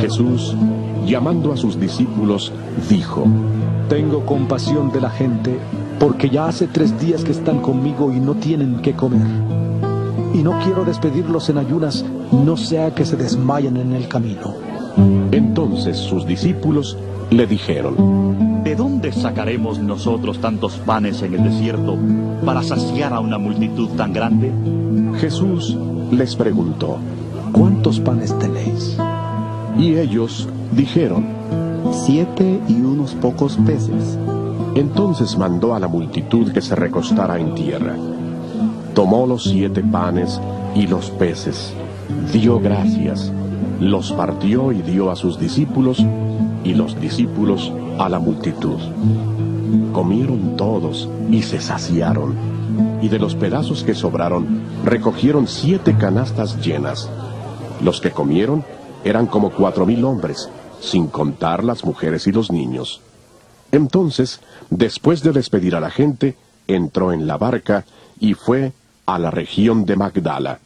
[SPEAKER 1] Jesús, llamando a sus discípulos, dijo:
[SPEAKER 10] tengo compasión de la gente, porque ya hace 3 días que están conmigo y no tienen qué comer. Y no quiero despedirlos en ayunas, no sea que se desmayen en el camino.
[SPEAKER 1] Entonces sus discípulos le dijeron:
[SPEAKER 15] ¿de dónde sacaremos nosotros tantos panes en el desierto para saciar a una multitud tan grande?
[SPEAKER 1] Jesús les preguntó:
[SPEAKER 10] ¿cuántos panes tenéis?
[SPEAKER 1] Y ellos dijeron:
[SPEAKER 20] 7 y unos pocos peces.
[SPEAKER 1] Entonces mandó a la multitud que se recostara en tierra. Tomó los 7 panes y los peces, dio gracias, los partió y dio a sus discípulos, y los discípulos a la multitud. Comieron todos y se saciaron, y de los pedazos que sobraron recogieron 7 canastas llenas. Los que comieron eran como 4,000 hombres, sin contar las mujeres y los niños. Entonces, después de despedir a la gente, entró en la barca y fue a la región de Magdala.